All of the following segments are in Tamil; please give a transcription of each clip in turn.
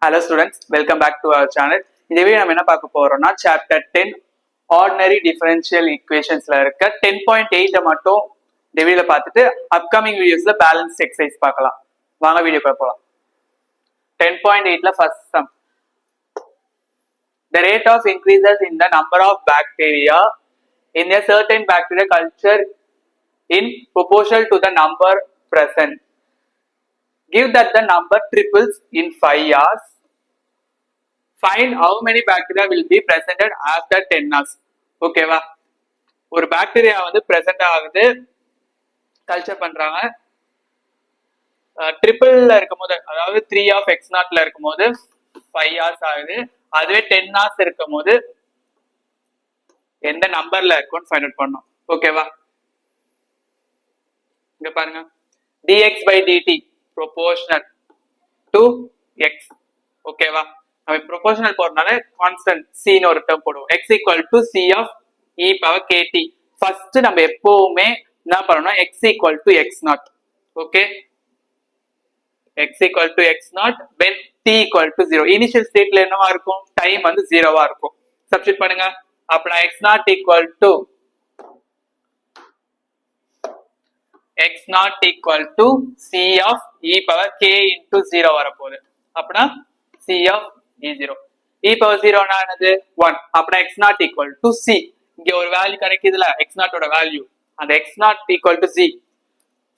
Hello students, welcome back to our channel. இந்த வீடியோ நம்ம என்ன பார்க்க போறோம்னா சாப்டர் 10 ஆர்டினரி டிஃபரன்ஷியல் ஈக்குவேஷன்ஸ்ல இருக்க 10.8 மட்டும் இந்த வீடியோல பார்த்துட்டு அப்கமிங் வீடியோஸ்ல பேலன்ஸ் எக்ஸசைஸ் பார்க்கலாம். வாங்க வீடியோக்குள்ள போலாம். 10.8ல first sum. The rate of increases in the number of bacteria in a certain bacteria culture in proportional to the number present. Give that the number triples in 5 hours. Find how many bacteria will be presented after 10 hours. ஓகேவா, ஒரு பாக்டீரியா வந்து பிரசன்ட் ஆகுது, கல்ச்சர் பண்றாங்க. ட்ரிபிள்ல இருக்கும் போது, அதாவது 3 ஆஃப் எக்ஸ் நாட்ல இருக்கும் போது 5 hours ஆகுது. அதுவே 10 hours இருக்கும் போது எந்த நம்பர்ல இருக்கும்னு ஃபைண்ட் அவுட் பண்ணோம். ஓகேவா, இங்க பாருங்க, dx by dt proportional to x. ஓகேவா, நம்ம ப்ரொபோர்ஷனல் போறதுனால கான்ஸ்டன்ட் c ன்னு ஒரு டேர்ம் போடுவோம். x equal to c of e power kt. First நம்ம எப்பவுமே என்ன பண்ணனும், x equal to x naught. Okay, x equal to x naught when t equal to 0. Initial ஸ்டேட்ல என்னவா இருக்கும், டைம் வந்து 0வா இருக்கும். சப்ஸ்டிட் பண்ணுங்க. அப்ப x naught equal to x naught equal to c of e power k into 0 வரப்போகுது. அப்பனா c of e0. e power 0 னா என்னது, 1. அப்பனா x naught equal to c. இங்க ஒரு வேல்யூ கிடைக்குதுல, x naught ஓட வேல்யூ, அந்த x naught equal to c.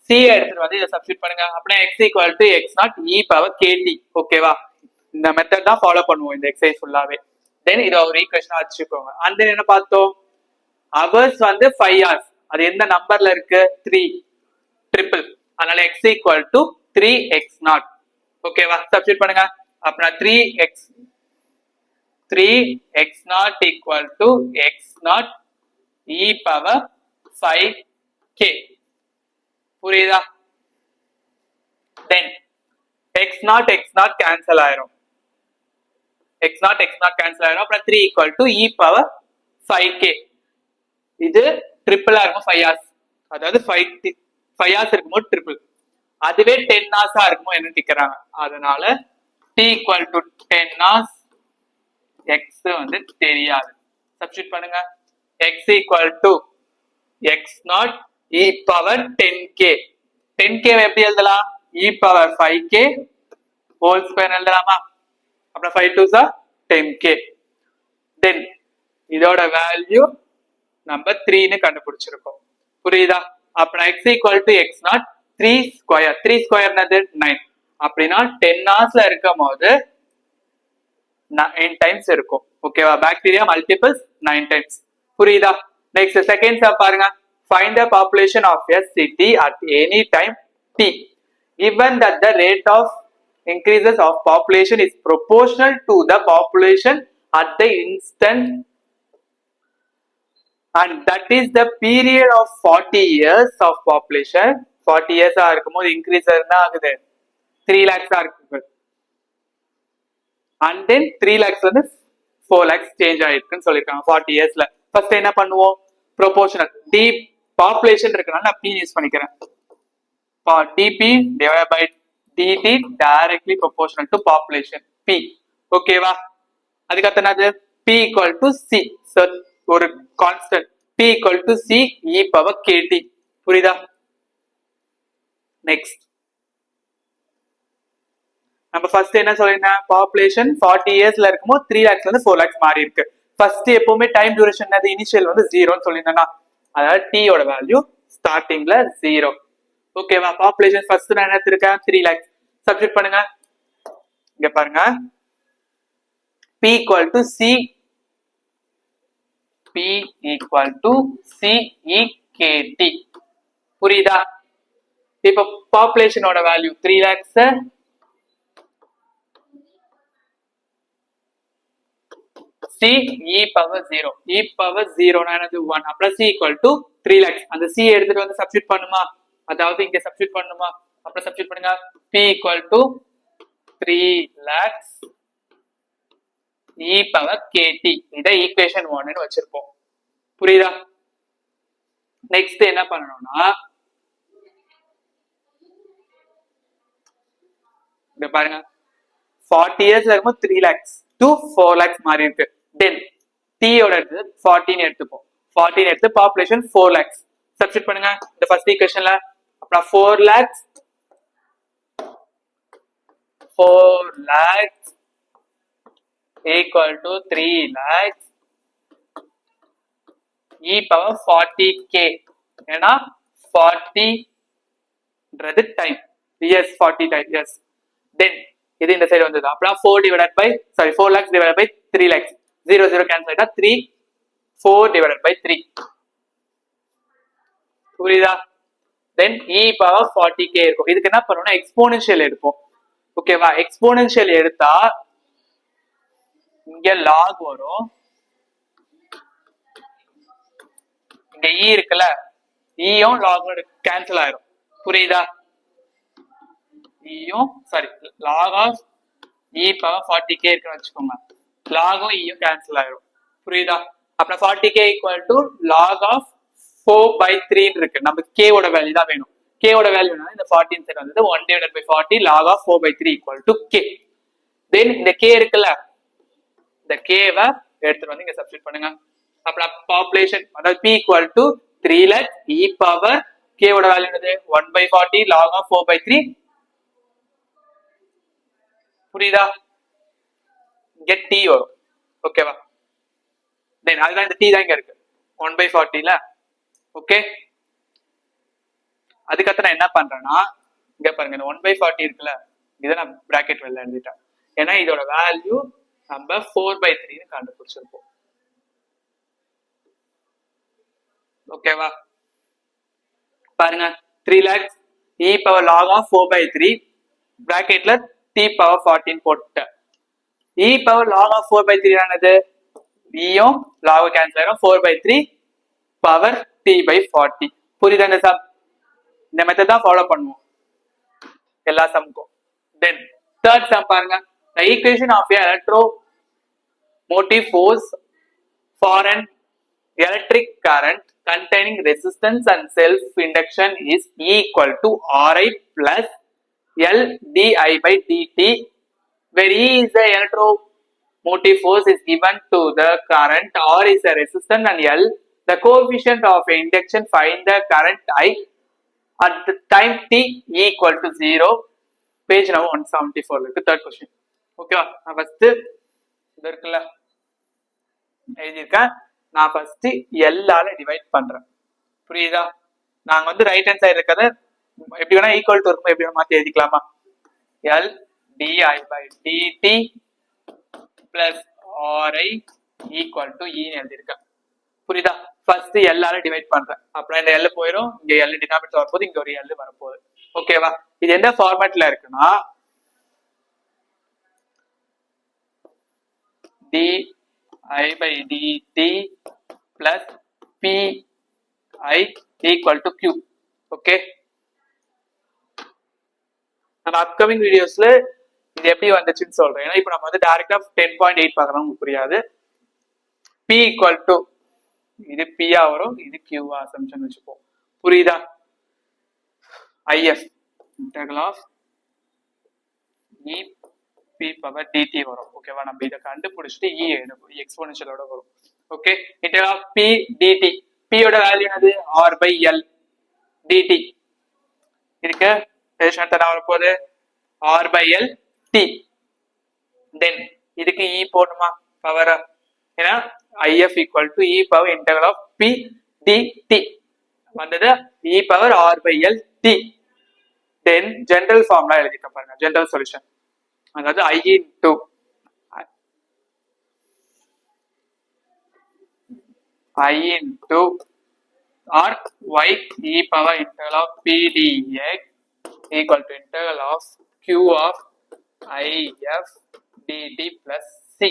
c எடுத்துட்டு வந்து இத சப்ஸ்டிட் பண்ணுங்க. அப்பனா x equal to x naught e power kt. ஓகேவா, இந்த மெத்தட் தான் ஃபாலோ பண்ணுவோம் இந்த எக்ஸசைஸ் ஃபுல்லாவே. தென் இத ஒரு ஈக்குவேஷனா வச்சுக்கோங்க. அண்ட் தென் என்ன பார்த்தோம், hours வந்து 5 hours. அது எந்த நம்பர்ல இருக்கு, 3 ட்ரிபிள். அதனால x equal to 3x naught. ஓகேவா, சப்ஸ்டிட் பண்ணுங்க. அப்பனா 3x naught equal to x naught e power 5k. புரியுதா? then x naught cancel ஆயிரும். x naught cancel ஆயிரும். அப்புறம் 3 equal to e power 5k. இது ட்ரிபிளா இருக்கும் 5 hours. அதாவது 5 hours இருக்கும்போது ட்ரிபிள். அதுவே 10 hours இருக்குமோ என்ன கேக்குறாங்க. அதனால t equal to 10 hours, x வந்து தெரியாது. சப்ஸ்டிட் பண்ணுங்க. x equal to x naught e power 10k. 10k எப்படி எழுதலாம், e power 5k whole square எழுதலாமா. அப்புறம் 5 2s are 10k. then இதோட வேல்யூ நம்ம 3 ன்னு கண்டுபிடிச்சிருக்கோம். புரியுதா? அப்ப x equal to x naught 3 square. 3 square என்னது, 9. அப்படின்னா 10 hoursல இருக்கும் போது 9 times இருக்கும். ஓகேவா, பாக்டீரியா மல்டிபிள்ஸ் 9 times. புரியுதா? நெக்ஸ்ட் செகண்ட் ஸ்டெப் பாருங்க. find the population of a city at any time t given that the rate of increases of population is proportional to the population at the instant and that is the period of 40 years of population. 40 years இருக்கும்போது increase என்ன ஆகுது, 3 lakhs இருக்கு. and then 3 lakhs வந்து 4 lakhs சேஞ்ச் ஆயிருக்குன்னு சொல்லிருக்காங்க 40 yearsல. ஃபர்ஸ்ட் என்ன பண்ணுவோம், ப்ரொபோர்ஷனல் d பாப்புலேஷன் இருக்கனால நான் p யூஸ் பண்ணிக்கிறேன். dp divided by dt directly proportional to population p. ஓகேவா, அதுக்கு அடுத்து p equal to c. so ஒரு constant p equal to c e power kt. புரியுதா? நெக்ஸ்ட் நம்ம ஃபர்ஸ்ட் என்ன சொல்லிருந்தேன், பாப்புலேஷன் 40 yearsல இருக்கும்போது 3 lakhs வந்து 4 lakhs மாறி இருக்கு. ஃபர்ஸ்ட் எப்பவுமே டைம் டியூரேஷன் அது இனிஷியல் வந்து 0ன்னு சொல்லியிருந்தேன்னா, அதாவது t ஓட வேல்யூ ஸ்டார்டிங்ல 0. ஓகேவா, பாப்புலேஷன் ஃபர்ஸ்ட் நான் என்ன எடுத்திருக்கேன், 3 lakhs. சப்ஸ்டிட் பண்ணுங்க. இங்க பாருங்க, p equal to c e kt. புரியுதா? இப்ப பாப்புலேஷனோட value 3 lakhs, c e power 0. e power 0 னா என்னது, 1. அப்புறம் c equal to 3 lakhs. அந்த c எடுத்துட்டு வந்து சப்ஸ்டிட் பண்ணுமா, அதாவது இங்க சப்ஸ்டிட் பண்ணுமா. அப்புறம் சப்ஸ்டிட் பண்ணுங்க. p equal to 3 lakhs e power kt. இத ஈக்குவேஷன் 1 ன்னு வச்சிருப்போம். புரியுதா? நெக்ஸ்ட் என்ன பண்ணணும்னா, இங்க பாருங்க, 40 இயர்ஸ்ல இருக்கும் 3 lakhs to 4 lakhs மாறி இருக்கு. தென் t யோட எடுத்து 14 எடுத்துப்போம். 14 எடுத்து பாப்புலேஷன் 4 lakhs சப்ஸ்டிட் பண்ணுங்க இந்த ஃபர்ஸ்ட் ஈக்குவேஷன்ல. அப்புறம் 4 lakhs equal to 3 lakhs e power 40k. ஏன்னா 40 ன்றது டைம், yes 40 டைம், yes. தென் இது இந்த சைடு வந்தது. அப்புறம் 4 lakhs divided by 3 lakhs 0 cancel ஆயிட்டா 4 divided by 3 புரியுதா? தென் e power 40k இருக்கும். இதுக்கு என்ன பண்ணணும்னா எக்ஸ்போனன்ஷியல் எடுப்போம். ஓகேவா? எக்ஸ்போனன்ஷியல் எடுத்தா இங்க log வரும், இங்க e இருக்குல்ல, ஈயும் லாகும் கேன்சல் ஆயிரும். புரியுதா? ஈயும் log of e power 40k இருக்குன்னு வச்சுக்கோங்க, லாகும் ஈயும் கேன்சல் ஆயிரும். புரியுதா? அப்புறம் 40k equal to log of 4/3 இருக்கு. நமக்கு k ஓட வேல்யூ தான் வேணும். k ஓட வேல்யூ என்னன்னா இந்த 14 சைடு வந்து 1 divided by 40 log of 4/3 equal to k. தென் இந்த k இருக்குல்ல, இந்த k வை எடுத்துட்டு வந்து இங்க சப்ஸ்டிட் பண்ணுங்க. அப்புறம் பாப்புலேஷன் அதாவது p equal to 3 lakhs e power k ஓட வேல்யூ என்னது 1/40 log of 4/3. புரியுதா? இங்க t வரும். ஓகேவா? தென் அதுதான் இந்த t தான் இங்க இருக்கு 1/40 ல. ஓகே, அதுக்கப்புறம் நான் என்ன பண்றேன்னா இங்க பாருங்க இந்த 1/40 இருக்குல்ல, இதை நான் பிராக்கெட் வெளில எழுதிட்டேன். ஏன்னா இதோட வேல்யூ நம்ம 4/3 கண்டுபிடிச்சிருப்போம். ஓகேவா? பாருங்க 3 lakhs e power log of 4/3 பிராக்கெட்ல t power 14 போட்டு e power log of 4/3 ஆனது யும் log கேன்சல் ஆயிரும் 4/3 power t by 40. புரியுதா? இந்த சம் இந்த மெத்தட் தான் ஃபாலோ பண்ணுவோம் எல்லா சம்க்கும். தென் தேர்ட் சம் பாருங்க. the equation of a electromotive force for an electric current containing resistance and self induction is equal to Ri plus L di by dt, where E is the electromotive force is given to the current, R is the resistance and L the coefficient of induction. Find the current I at the time t equal to 0. Page number 174 இருக்கு. third question. ஓகேவா? நான் ஃபர்ஸ்ட் இது இருக்குல்ல எழுதியிருக்கேன், நான் ஃபர்ஸ்ட் எல்லால டிவைட் பண்றேன். புரியுதா? நாங்க வந்து ரைட் ஹேண்ட் சைடு இருக்கிறத எப்படி வேணா ஈக்குவல் டு இருக்கும், எப்படி வேணா மாத்தி எழுதிக்கலாமா? L di by dt plus Ri equal to E ன்னு எழுதியிருக்கேன். புரியுதா? ஃபர்ஸ்ட் எல்லால டிவைட் பண்றேன், அப்புறம் இந்த L போயிடும், இங்க L டினாமினேட்டர் வரப்போகுது, இங்க ஒரு L வரப்போகுது. ஓகேவா? இது எந்த ஃபார்மேட்ல இருக்குன்னா di by dt plus pi equal to q. Okay, நம்ம அப்கமிங் வீடியோஸ்ல இது எப்படி வந்துச்சுன்னு சொல்றேன். ஏன்னா இப்போ நம்ம வந்து டைரக்டா 10.8 பார்க்கறோம், உங்களுக்கு புரியாது. p equal to இது p ஆ வரும், இது q ஆ அசம்ஷன் வச்சுப்போம். புரியுதா? if integral of e p power dt வரும். ஓகேவா? நம்ம இத கண்டுபிடிச்சிட்டு e எழுதுவோம், எக்ஸ்போனன்ஷியலோட வரும். Okay, integral of p dt, p யோட வேல்யூ என்னது r by l dt. இதுக்கு ரேஷன் தர வரப்போகுது r by l t. தென் இதுக்கு e போடுமா பவர், ஏன்னா if equal to e power integral of p dt வந்தது e power r by l t. Then general formula எழுதிக்க பாருங்க, ஜெனரல் சொல்யூஷன், அதாவது i into r y e power integral of p dx equal to integral of q of if dt plus c.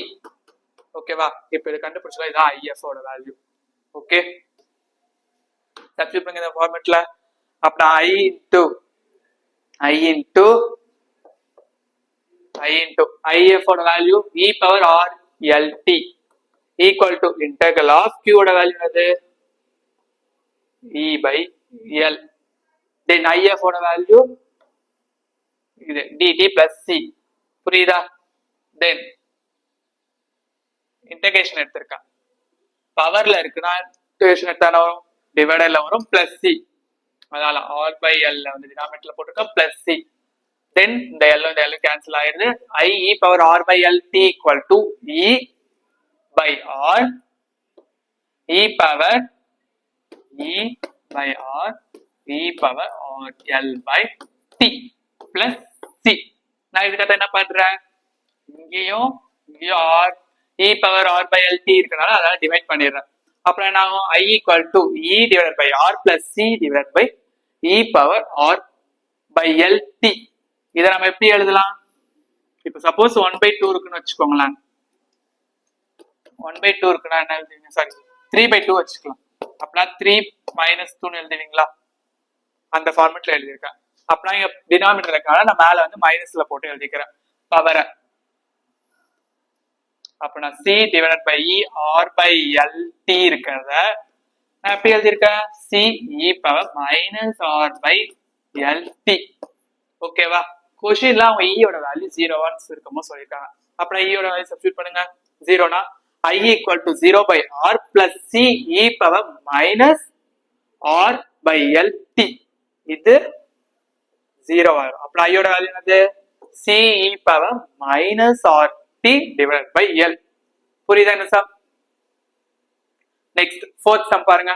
ஓகேவா? இப்போ இது கண்டுபிடிச்சலாம், இதான் if ஓட வேல்யூ. ஓகே, சப்ஸ்டிட்யூட் பண்ணுங்க இந்த ஃபார்மட்ல. அப்புறம் i into if ஓட value e power r l t equal to integral of q ஓட வேல்யூ என்னது e by l. then if ஓட வேல்யூ இது dt plus c. புரியுதா? தென் இன்டகிரேஷன் எடுத்திருக்கேன், பவர்ல இருக்குன்னா இன்டகிரேஷன் எடுத்தான வரும், டிவைடர்ல வரும் பிளஸ் சி, அதனால r by l வந்து டினாமினேட்டர்ல போட்டிருக்கோம் பிளஸ் சி. தென் இந்த l கேன்சல் ஆயிருது, i e power r by l t equal to e by r e power e by r e power r l by t plus c. நான் இதுக்கு என்ன பண்றேன், இங்கேயும் r e power r by l t இருக்கனால அதனால டிவைட் பண்ணிடுறேன். அப்புறம் என்ன ஆகும், i equal to e divided by r plus c divided by e power r by l t. இதை நம்ம எப்படி எழுதலாம், இப்ப சப்போஸ் 1/2 இருக்குன்னு வச்சுக்கோங்களேன், 1/2 இருக்குன்னா என்ன எழுதுவீங்க, சாரி 3/2 வச்சுக்கலாம். அப்படின்னா 3 minus 2 எழுதுவீங்களா, அந்த ஃபார்மேட்ல எழுதியிருக்கேன். அப்படின்னா இங்க டினாமினேட்டர் இருக்கனால நான் மேல வந்து மைனஸ்ல போட்டு எழுதிக்கிறேன் பவரை. அப்ப நான் c divided by e r by l t இருக்கிறத நான் எப்படி எழுதியிருக்கேன், c e power minus r by l t. ஓகேவா, கொஸ்டின்ல அவங்க e யோட வேல்யூ 0 இருக்குமோ சொல்லியிருக்காங்க. அப்புறம் e யோட வேல்யூ சப்ஸ்டிட்யூட் பண்ணுங்க, 0னா i equal to 0 by r plus c e power minus r by l t. இது 0 ஆகும். அப்புறம் i யோட வேல்யூ என்னது, c e power minus r t divided by l. புரியுதா என்ன சம்? நெக்ஸ்ட் fourth சம் பாருங்க.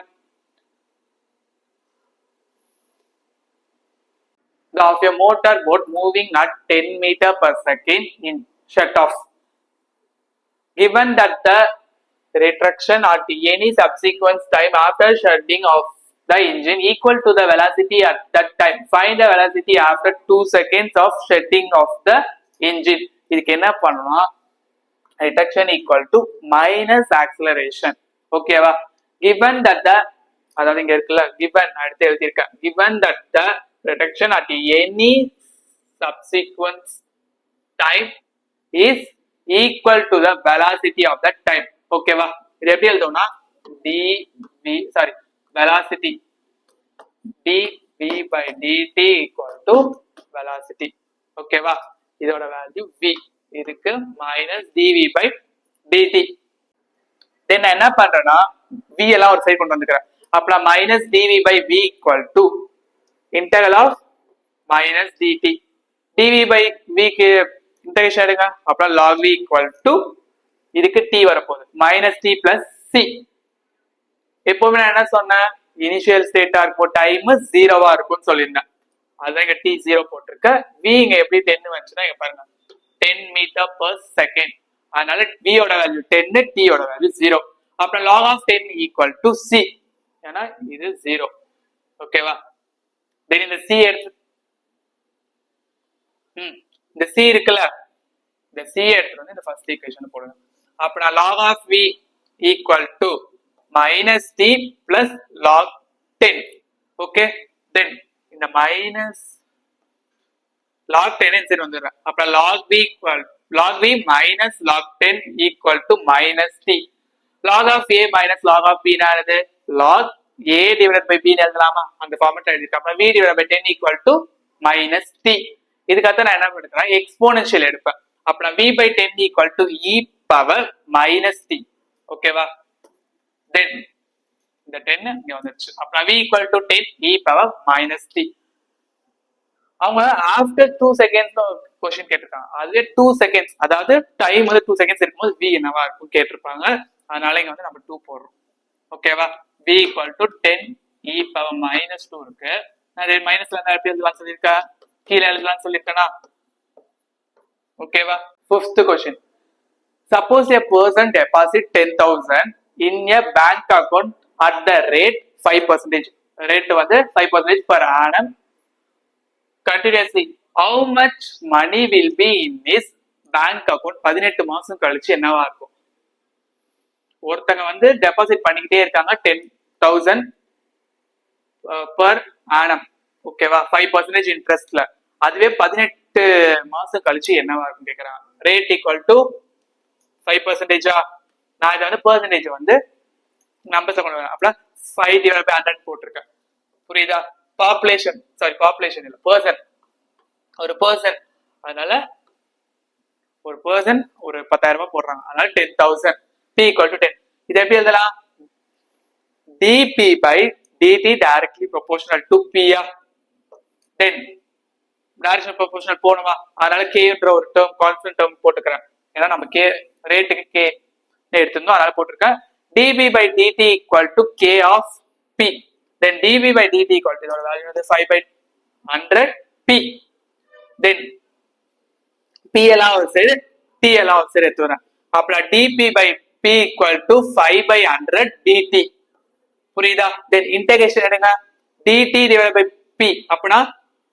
Of a motor boat moving at 10 meter per second in shut off. Given that the retraction at any subsequent time after shutting off the engine equal to the velocity at that time, find the velocity after 2 seconds of shutting off the engine. இதுக்கு என்ன பண்ணணும், retraction equal to minus acceleration. ஓகேவா, given that the, அதாவது இங்க இருக்குல்ல given அடுத்து எழுதியிருக்கேன், given that the retraction at any subsequent time is equal to the velocity of that time. ஓகேவா, இது எப்படி எழுதும்னா velocity dv by dt equal to velocity. ஓகேவா, இதோட வேல்யூ v, இதுக்கு minus dv by dt. தென் என்ன பண்றேன்னா v எல்லாம் ஒரு சைடு கொண்டு வந்துக்கிறேன். அப்ப minus dv by v equal to integral of minus dt. dv by v க்கு இன்டகிரேஷன் எடுங்க, அப்புறம் log v equal to இதுக்கு t வரப்போகுது minus t plus c. எப்பவுமே நான் என்ன சொன்னேன், இனிஷியல் ஸ்டேட்டா இருக்கும் டைம் 0வா இருக்கும்னு சொல்லியிருந்தேன், அதுதான் இங்க t 0 போட்டிருக்க. v இங்க எப்படி 10 வந்துச்சுன்னா இங்க பாருங்க 10 meter per second, அதனால v யோட வேல்யூ 10, t யோட வேல்யூ 0. அப்புறம் log of 10 equal to c, ஏன்னா இது 0. ஓகேவா, தென் இந்த c எடுத்து இந்த c இருக்குல்ல, இந்த c எடுத்து வந்து இந்த ஃபர்ஸ்ட் ஈக்குவேஷன் போடுங்க. அப்ப நான் log of v equal to minus t plus log 10. Okay, தென் இந்த மைனஸ் log 10 சரி வந்துடுறேன். அப்புறம் log v minus log 10 equal to minus t. log of a minus log of b என்னது, log a divided by b எழுதலாமா, அந்த ஃபார்மேட்ல எழுதிருக்கேன். அப்புறம் v divided by 10 equal to minus t. இதுக்காக நான் என்ன எடுக்கிறேன், எக்ஸ்போனன்ஷியல் எடுப்பேன். அப்புறம் v by 10 equal to e power minus t. ஓகேவா, தென் இந்த 10 இங்க வந்துருச்சு. அப்புறம் v equal to 10 e power minus t. அவங்க ஆஃப்டர் 2 செகண்ட்ஸ் क्वेश्चन கேட்டிருக்காங்க, அதுவே 2 செகண்ட்ஸ், அதாவது டைம் வந்து 2 செகண்ட்ஸ் இருக்கும்போது v என்னவா இருக்கும் கேட்டிருப்பாங்க, அதனால இங்க வந்து நம்ம 2 போடுறோம். ஓகேவா, v equal to 10 e power minus 2 இருக்கு. நான் மைனஸ்ல இருந்தா எப்படி எழுதலாம் சொல்லியிருக்கேன், கீழே எழுதலாம் சொல்லியிருக்கேனா. ஓகேவா, fifth question. Suppose a person deposit 10,000 in a bank account at the rate 5%. Rate வந்து 5% per annum continuously. How much money will be in this bank account 18 மாசம் கழிச்சு என்னவா இருக்கும்? ஒருத்தங்க வந்து டெபாசிட் பண்ணிக்கிட்டே இருக்காங்க 10,000 per annum. ஓகேவா, 5% இன்ட்ரெஸ்ட்ல. அதுவே 18 மாசம் கழிச்சு என்னவா இருக்கும் கேக்குறாங்க. Rate equal to 5%. நான் இதை வந்து பெர்சன்டேஜ் வந்து நம்பர்ஸ் கொண்டு வரேன். அப்ப 5 divided by 100 போட்டிருக்கேன். புரியுதா, பாப்புலேஷன் இல்ல பர்சன், ஒரு பர்சன், அதனால ஒரு பர்சன் ஒரு 10,000 ரூபாய் போடுறாங்க, அதனால 10,000. p equal to 10. இது எப்படி எழுதலாம்? dp by dt directly proportional to p of 10. Direction proportional போணுமா, அதனால கேன்ற ஒரு டேர்ம் கான்ஸ்டன்ட் டேர்ம் போட்டுக்கிறேன். ஏன்னா நம்ம கே ரேட்டுக்கு கே எடுத்திருந்தோம், அதனால போட்டிருக்கேன். db by dt equal to k of p. Then db by dt equal to இதோட வேல்யூ வந்து 5/100 p. Then p எல்லாம் ஒரு சைடு, t எல்லாம் ஒரு சைடு எடுத்து வரேன். அப்ப dp by p equal to 5/100 dt. புரியுதா? Then integration எடுங்க. dt divided by p அப்பனா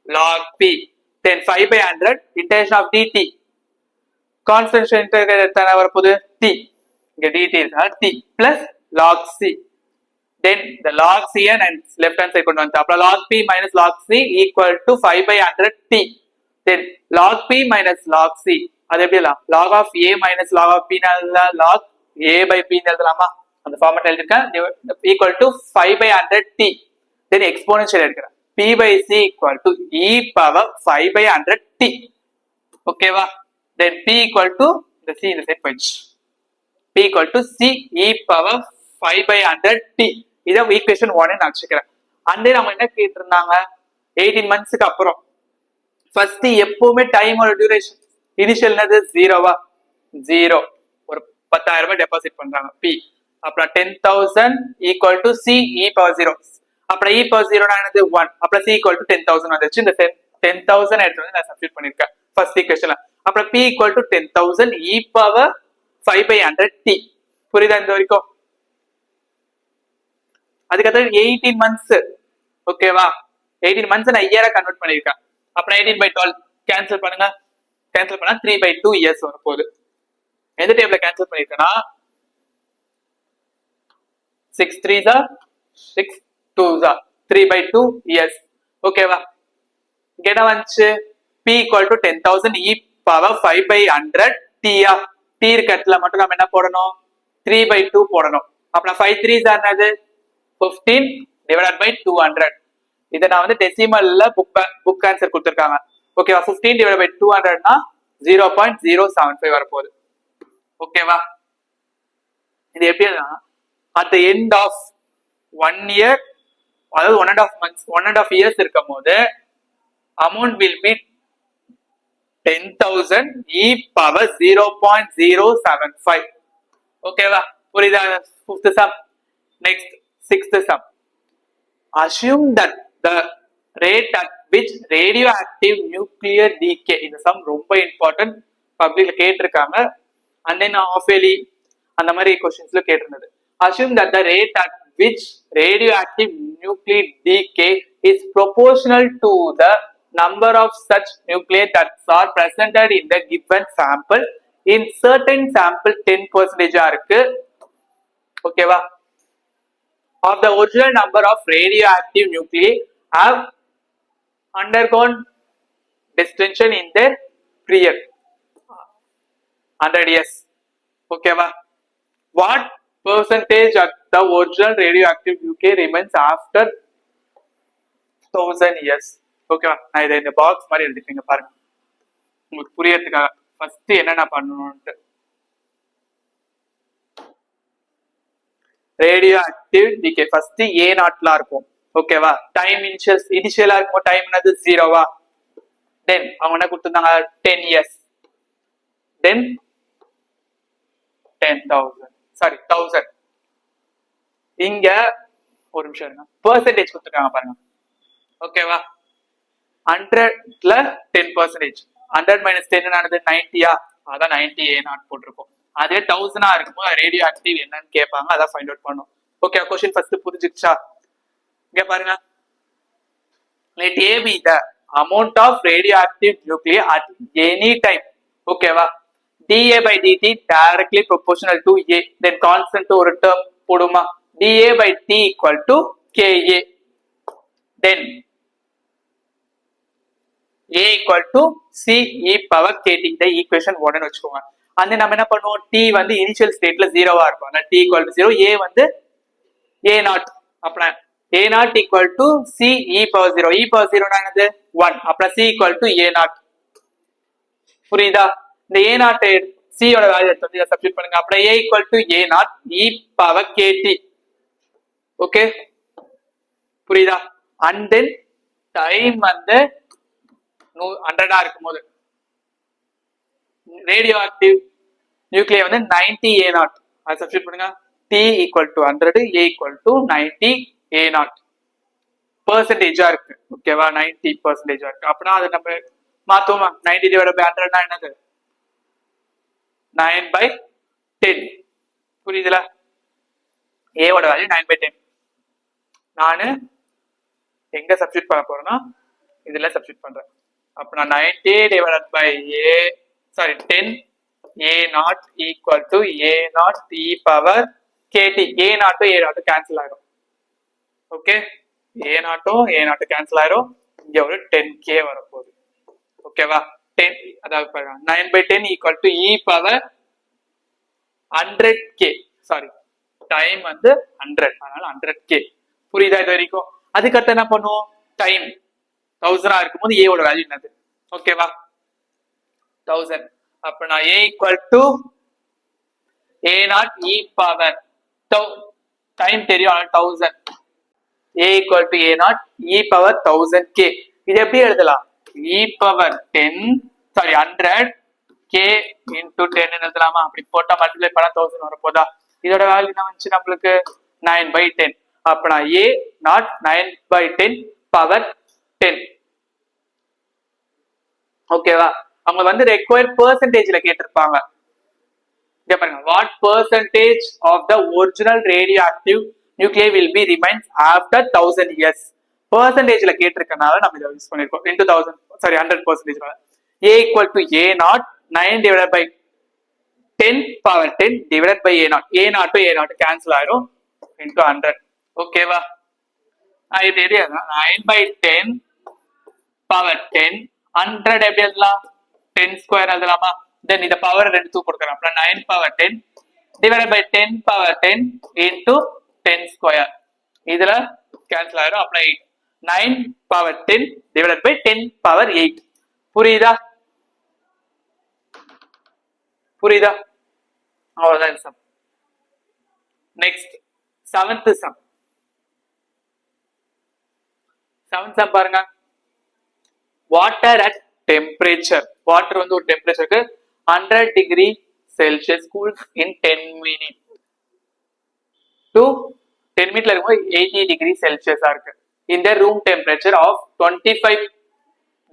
log p. Then 5/100 integration of dt. Constant integration எத்தனை வரப்போகுது? t. இங்க dt இருக்கா? t plus log c. Then the log c and left hand side கொண்டு வந்து அப்ப log p minus log c equal to 5/100 t. Then log p minus log c அது எப்படி எழுதலாம்? log of a minus log of p னால log a by p எழுதலாமா? அந்த format எழுதிருக்கேன். equal to 5/100 t. Then exponential எடுக்கிறேன். p by c equal to e power 5/100 t. ஓகேவா? Then p equal to the c இந்த சைடு போயிடுச்சு. p equal to c e power 5/100 t. இத ஈக்குவேஷன் 1 நான் வச்சுக்கிறேன். அண்ட் நம்ம என்ன கேட்டிருந்தாங்க? 18 மந்த்ஸ்க்கு அப்புறம் ஃபர்ஸ்ட் எப்பவுமே டைமோட டியூரேஷன் இனிஷியல் என்னது? 0வா? 0. ஒரு 10,000 ரூபாய் டெபாசிட் பண்றாங்க p. அப்புறம் 10,000 equal to c e power 0. அப்புறம் e power 0 என்னது? 1. அப்புறம் c equal to 10,000 வந்துச்சு. இந்த 10,000 எடுத்து வந்து நான் சப்ஸ்டிட்யூட் பண்ணிருக்கேன் ஃபர்ஸ்ட் ஈக்குவேஷன்ல. அப்புறம் p equal to 10,000 e power 5/100 t. புரியுதா இந்த வரைக்கும்? அதுக்கப்புறம் 18 மந்த்ஸ். ஓகேவா? 18 மந்த்ஸ் நான் இயரா கன்வெர்ட் பண்ணிருக்கேன். அப்புறம் 18/12 கேன்சல் பண்ணுங்க. கேன்சல் பண்ணா 3/2 இயர்ஸ் வர போகுது. எந்த டேபிள்ல கேன்சல் பண்ணிருக்கேன்னா 6 3s are 6 2s are 3/2 years. ஓகேவா? இங்க என்ன வந்துச்சு? p equal to 10,000 e power 5/100 t. t இருக்கத்துல மட்டும் நம்ம என்ன போடணும்? 3/2 போடணும். அப்புறம் 5 3s are என்னது? 15 divided by 200. இத நான் வந்து டெசிமல்ல புக் ஆன்சர் கொடுத்திருக்காங்க. ஓகேவா? 15 divided by 200 னா 0.075 வர போகுது. ஓகேவா? இது எப்படின்னா at the end of 1 year, அதாவது 1.5 months 1.5 years இருக்கும்போது amount will be 10,000 e power 0.075. ஓகேவா? புரியுதா? 5th sum. Next 6th sum. Assume that the rate at which radioactive nuclear decay, இந்த sum ரொம்ப important, பப்ளிக்ல கேட்டிருக்காங்க. and then half yearly அந்த மாதிரி क्वेश्चंसல கேட்டிருந்தது. Assume that the rate at which radioactive nuclear decay is proportional to the number of such nuclei that are presented in the given sample. In certain sample 10% இருக்கு. ஓகேவா? of the original number of radioactive nuclei have undergone destruction in their period 100 years. ஓகேவா? what percentage of the original radioactive nuclei remains after 1000 years? ஓகேவா? நான் இதை இந்த பாக்ஸ் மாதிரி எழுதிட்டீங்க பாருங்க உங்களுக்கு புரியறதுக்காக. ஃபர்ஸ்ட் என்னென்ன பண்ணணும்ட்டு ரேடியோ ஆக்டிவ் டிகே ஃபர்ஸ்ட் ஏ நாட்லாம் இருக்கும். ஓகேவா? டைம் இனிஷியலா இருக்கும். டைம் என்னது? 0வா? தென் அவங்க என்ன கொடுத்திருந்தாங்க? 10 years. தென் 1000 இங்க ஒரு நிமிஷம் இருங்க. பெர்சன்டேஜ் கொடுத்துருக்காங்க பாருங்க. ஓகேவா? 100ல 10%. 100 minus 10 ஆனது 90யா? அதான் 90 ஏ நாட் போட்டிருக்கோம். அதே 1000 இருக்கும்போது ரேடியோ ஆக்டிவ் என்னன்னு கேட்பாங்க, அதான் ஃபைண்ட் அவுட் பண்ணும். ஓகே, क्वेश्चन ஃபர்ஸ்ட் புரிஞ்சிடுச்சா? இங்க பாருங்க. let a be the amount of radioactive nuclei at any time. ஓகேவா? dA by dt directly proportional to a. then constant ஒரு term போடுமா? dA by t equal to ka. then a equal to c e power kt. இந்த ஈக்குவேஷன் 1 ன்னு வச்சுக்கோங்க. அந்த நம்ம என்ன பண்ணுவோம்? t வந்து இனிஷியல் ஸ்டேட்ல 0வா இருக்கும். அதனால t equal to 0, a வந்து a naught. அப்புறம் a naught equal to c e power 0. e power 0 னா என்னது? 1. அப்புறம் c equal to a naught. புரியுதா? இந்த ஏ நாட் சியோட வேல்யூ எடுத்து வந்து இதை சப்ஸ்டிட் பண்ணுங்க. அப்படியே A equal to A naught e power KT. Okay புரியுதா? அண்ட் தென் டைம் வந்து 100 இருக்கும் போது ரேடியோ ஆக்டிவ் நியூக்ளியர் வந்து 90 ஏ நாட். அதை சப்ஸ்டிட் பண்ணுங்க. T equal to 100 A equal to 90 A naught பெர்சன்டேஜா இருக்கு. ஓகேவா? 90% இருக்கு. அப்படின்னா அது நம்ம மாத்துவோமா? 90 டிவைட் பை 100 என்னது? 9/10. புரியுதுல? ஏவோட வேல்யூ 9/10. நானு எங்க சப்ஸ்டிட் பண்ண போறேன்னா இதுல சப்ஸ்டிட் பண்றேன். அப்ப நான் 90 divide by 10 A naught equal to A naught e power KT. A நாட்டும் ஏ நாட்டும் கேன்சல் ஆயிடும். ஓகே, ஏ நாட்டும் ஏ நாட்டும் கேன்சல் ஆயிரும். இங்க ஒரு 10k வரப்போகுது. ஓகேவா? 10 அதாவது 9/10 equal to e power 100k. Sorry, time வந்து 100, அதனால 100k. புரியுதா இது வரைக்கும்? அதுக்கடுத்து என்ன பண்ணுவோம்? டைம் 1000 இருக்கும்போது ஏ ஓட வேல்யூ என்னது? ஓகேவா? 1000. அப்ப நான் A equal to A naught e power time தெரியும் 1000. a equal to a naught e power 1000k. இது எப்படி எழுதலாம்? e power 100 k into 10 எழுதலாமா? அப்படி போட்டா மல்டிப்ளை பண்ணா 1000 வரப்போதா? இதோட வேல்யூ என்ன வந்துச்சு நம்மளுக்கு? 9/10. அப்ப நான் a not 9/10 பவர் 10. ஓகேவா? அவங்க வந்து ரெக்வயர்ட் பெர்சன்டேஜ்ல கேட்டிருப்பாங்க. இங்க பாருங்க, what percentage of the original radioactive nuclei will be remains after 1000 years. பெர்சன்டேஜ்ல கேட்டிருக்கனால நம்ம இதை யூஸ் பண்ணிருக்கோம். into 1000, sorry 100%. a equal to a naught 9 divided by 10 power 10 divided by a naught. a naught to a naught cancel ஆயிரும் into 100. ஓகேவா? இது எப்படி 9/10 power 10 100 எப்படி எழுதலாம்? 10 ஸ்கொயர் எழுதலாமா? தென் இத பவர் 2 தூக்கி கொடுக்கறேன். அப்ப 9 power 10 divided by 10 power 10 into 10 square. இதுல கேன்சல் ஆயிரும். Apply 9 power 10 divided by 10 power 8. புரியுதா? புரியுதா? அவ்வளவுதான் sum. Next 7th sum. 7th sum பாருங்க. Water at temperature. வாட்டர் வந்து ஒரு டெம்பரேச்சருக்கு 100 degree Celsius cools in 10 minutes. to 10 minutes இருக்கும்போது 80 degree Celsius இருக்கு. In the room temperature of 25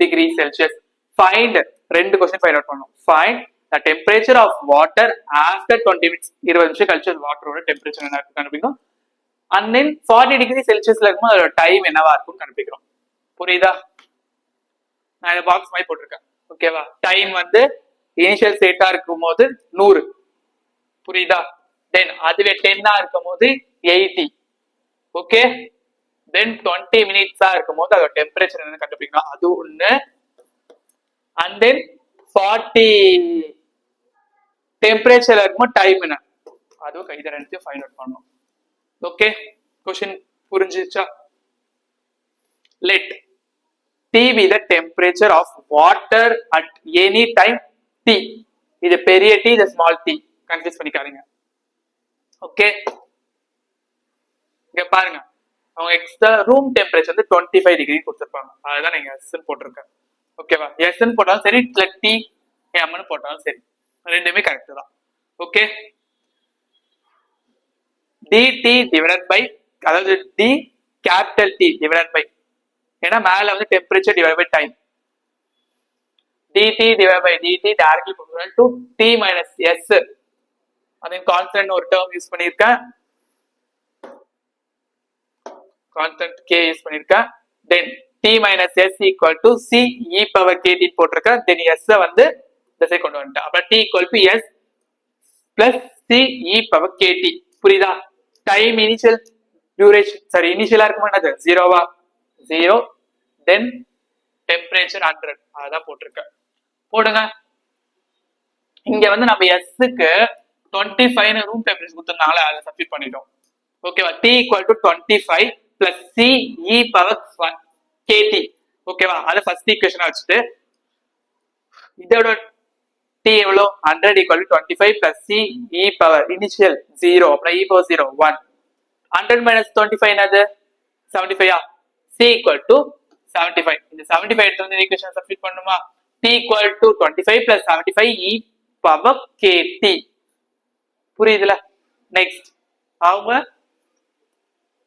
degree Celsius. Find, ரெண்டு கொஸ்டின் ஃபைண்ட் அவுட் பண்ணணும். Find the temperature of water after 20 minutes. 20 நிமிஷம் கழிச்சு வாட்டரோட டெம்பரேச்சர் என்ன இருக்கு கண்டுபிடிக்கும். And then 40 degree Celsiusல இருக்கும்போது அதோட டைம் என்னவா இருக்கும்னு கண்டுபிடிக்கிறோம். புரியுதா? நான் இந்த பாக்ஸ் மாதிரி போட்டிருக்கேன். ஓகேவா? டைம் வந்து இனிஷியல் ஸ்டேட்டா இருக்கும் போது 100. புரியுதா? தென் அதுவே 10 இருக்கும் போது 80. ஓகே, தென் 20 மினிட்ஸா இருக்கும் போது அதோட டெம்பரேச்சர் என்ன கண்டுபிடிக்கணும், அது ஒண்ணு. அண்ட் தென் 40 டெம்பரேச்சர்ல இருக்கும்போது டைம் என்ன, அதுவும் கைத ரெண்டு ஃபைண்ட் அவுட் பண்ணணும். ஓகே, क्वेश्चन புரிஞ்சிச்சா? Let T be the temperature of water at any time T. இது பெரிய T, இது ஸ்மால் T. கன்ஃபியூஸ் பண்ணிக்காதீங்க. ஓகே, இங்க பாருங்க, அவங்க எக்ஸ்ட்ரா ரூம் டெம்பரேச்சர் வந்து 25 டிகிரி கொடுத்துருப்பாங்க. அதுதான் நீங்க எஸ்ன்னு போட்டிருக்கேன். ஓகேவா? எஸ்ன்னு போட்டாலும் சரி, டி எம்னு போட்டாலும் சரி, ரெண்டுமே கரெக்ட் தான். ஓகே, டிடி டிவைடட் பை, அதாவது D capital T divided by, ஏன்னா மேல வந்து temperature divide by time. dt divided by dt directly proportional to t minus s. அதே கான்ஸ்டன்ட் ஒரு டேர்ம் யூஸ் பண்ணிருக்கேன், கான்ஸ்டன்ட் k யூஸ் பண்ணிருக்கேன். தென் t minus s equal to c e power kt போட்டிருக்கேன். தென் s வந்து திசை கொண்டு வந்துட்டேன். அப்ப t equal to s plus c e power kt. புரியுதா? டைம் இனிஷியல் டியூரேஷன், சாரி இனிஷியலா இருக்குமா என்னது, 0வா 0, தென் டெம்பரேச்சர் 100, அதான் போட்டிருக்கேன். போடுங்க. இங்க வந்து நம்ம எஸ்க்கு 25 ரூம் டெம்பரேச்சர் கொடுத்ததுனால அதை சப்ஸ்டிட் பண்ணிட்டோம். ஓகேவா? t equal to 25 plus c e power kt. ஓகேவா? அதை ஃபர்ஸ்ட் ஈக்குவேஷனா வச்சுட்டு இதோட t எவ்வளோ 100 equal to 25 plus c e power initial 0 அப்புறம் e power 0 1 100 minus 25 என்னது 75 ஆ c equal to 75 இந்த 75 எடுத்து வந்து ஈக்குவேஷன் சப்ஸ்டிட்யூட் பண்ணுமா t equal to 25 plus 75 e power kt புரியுதுல நெக்ஸ்ட் அவங்க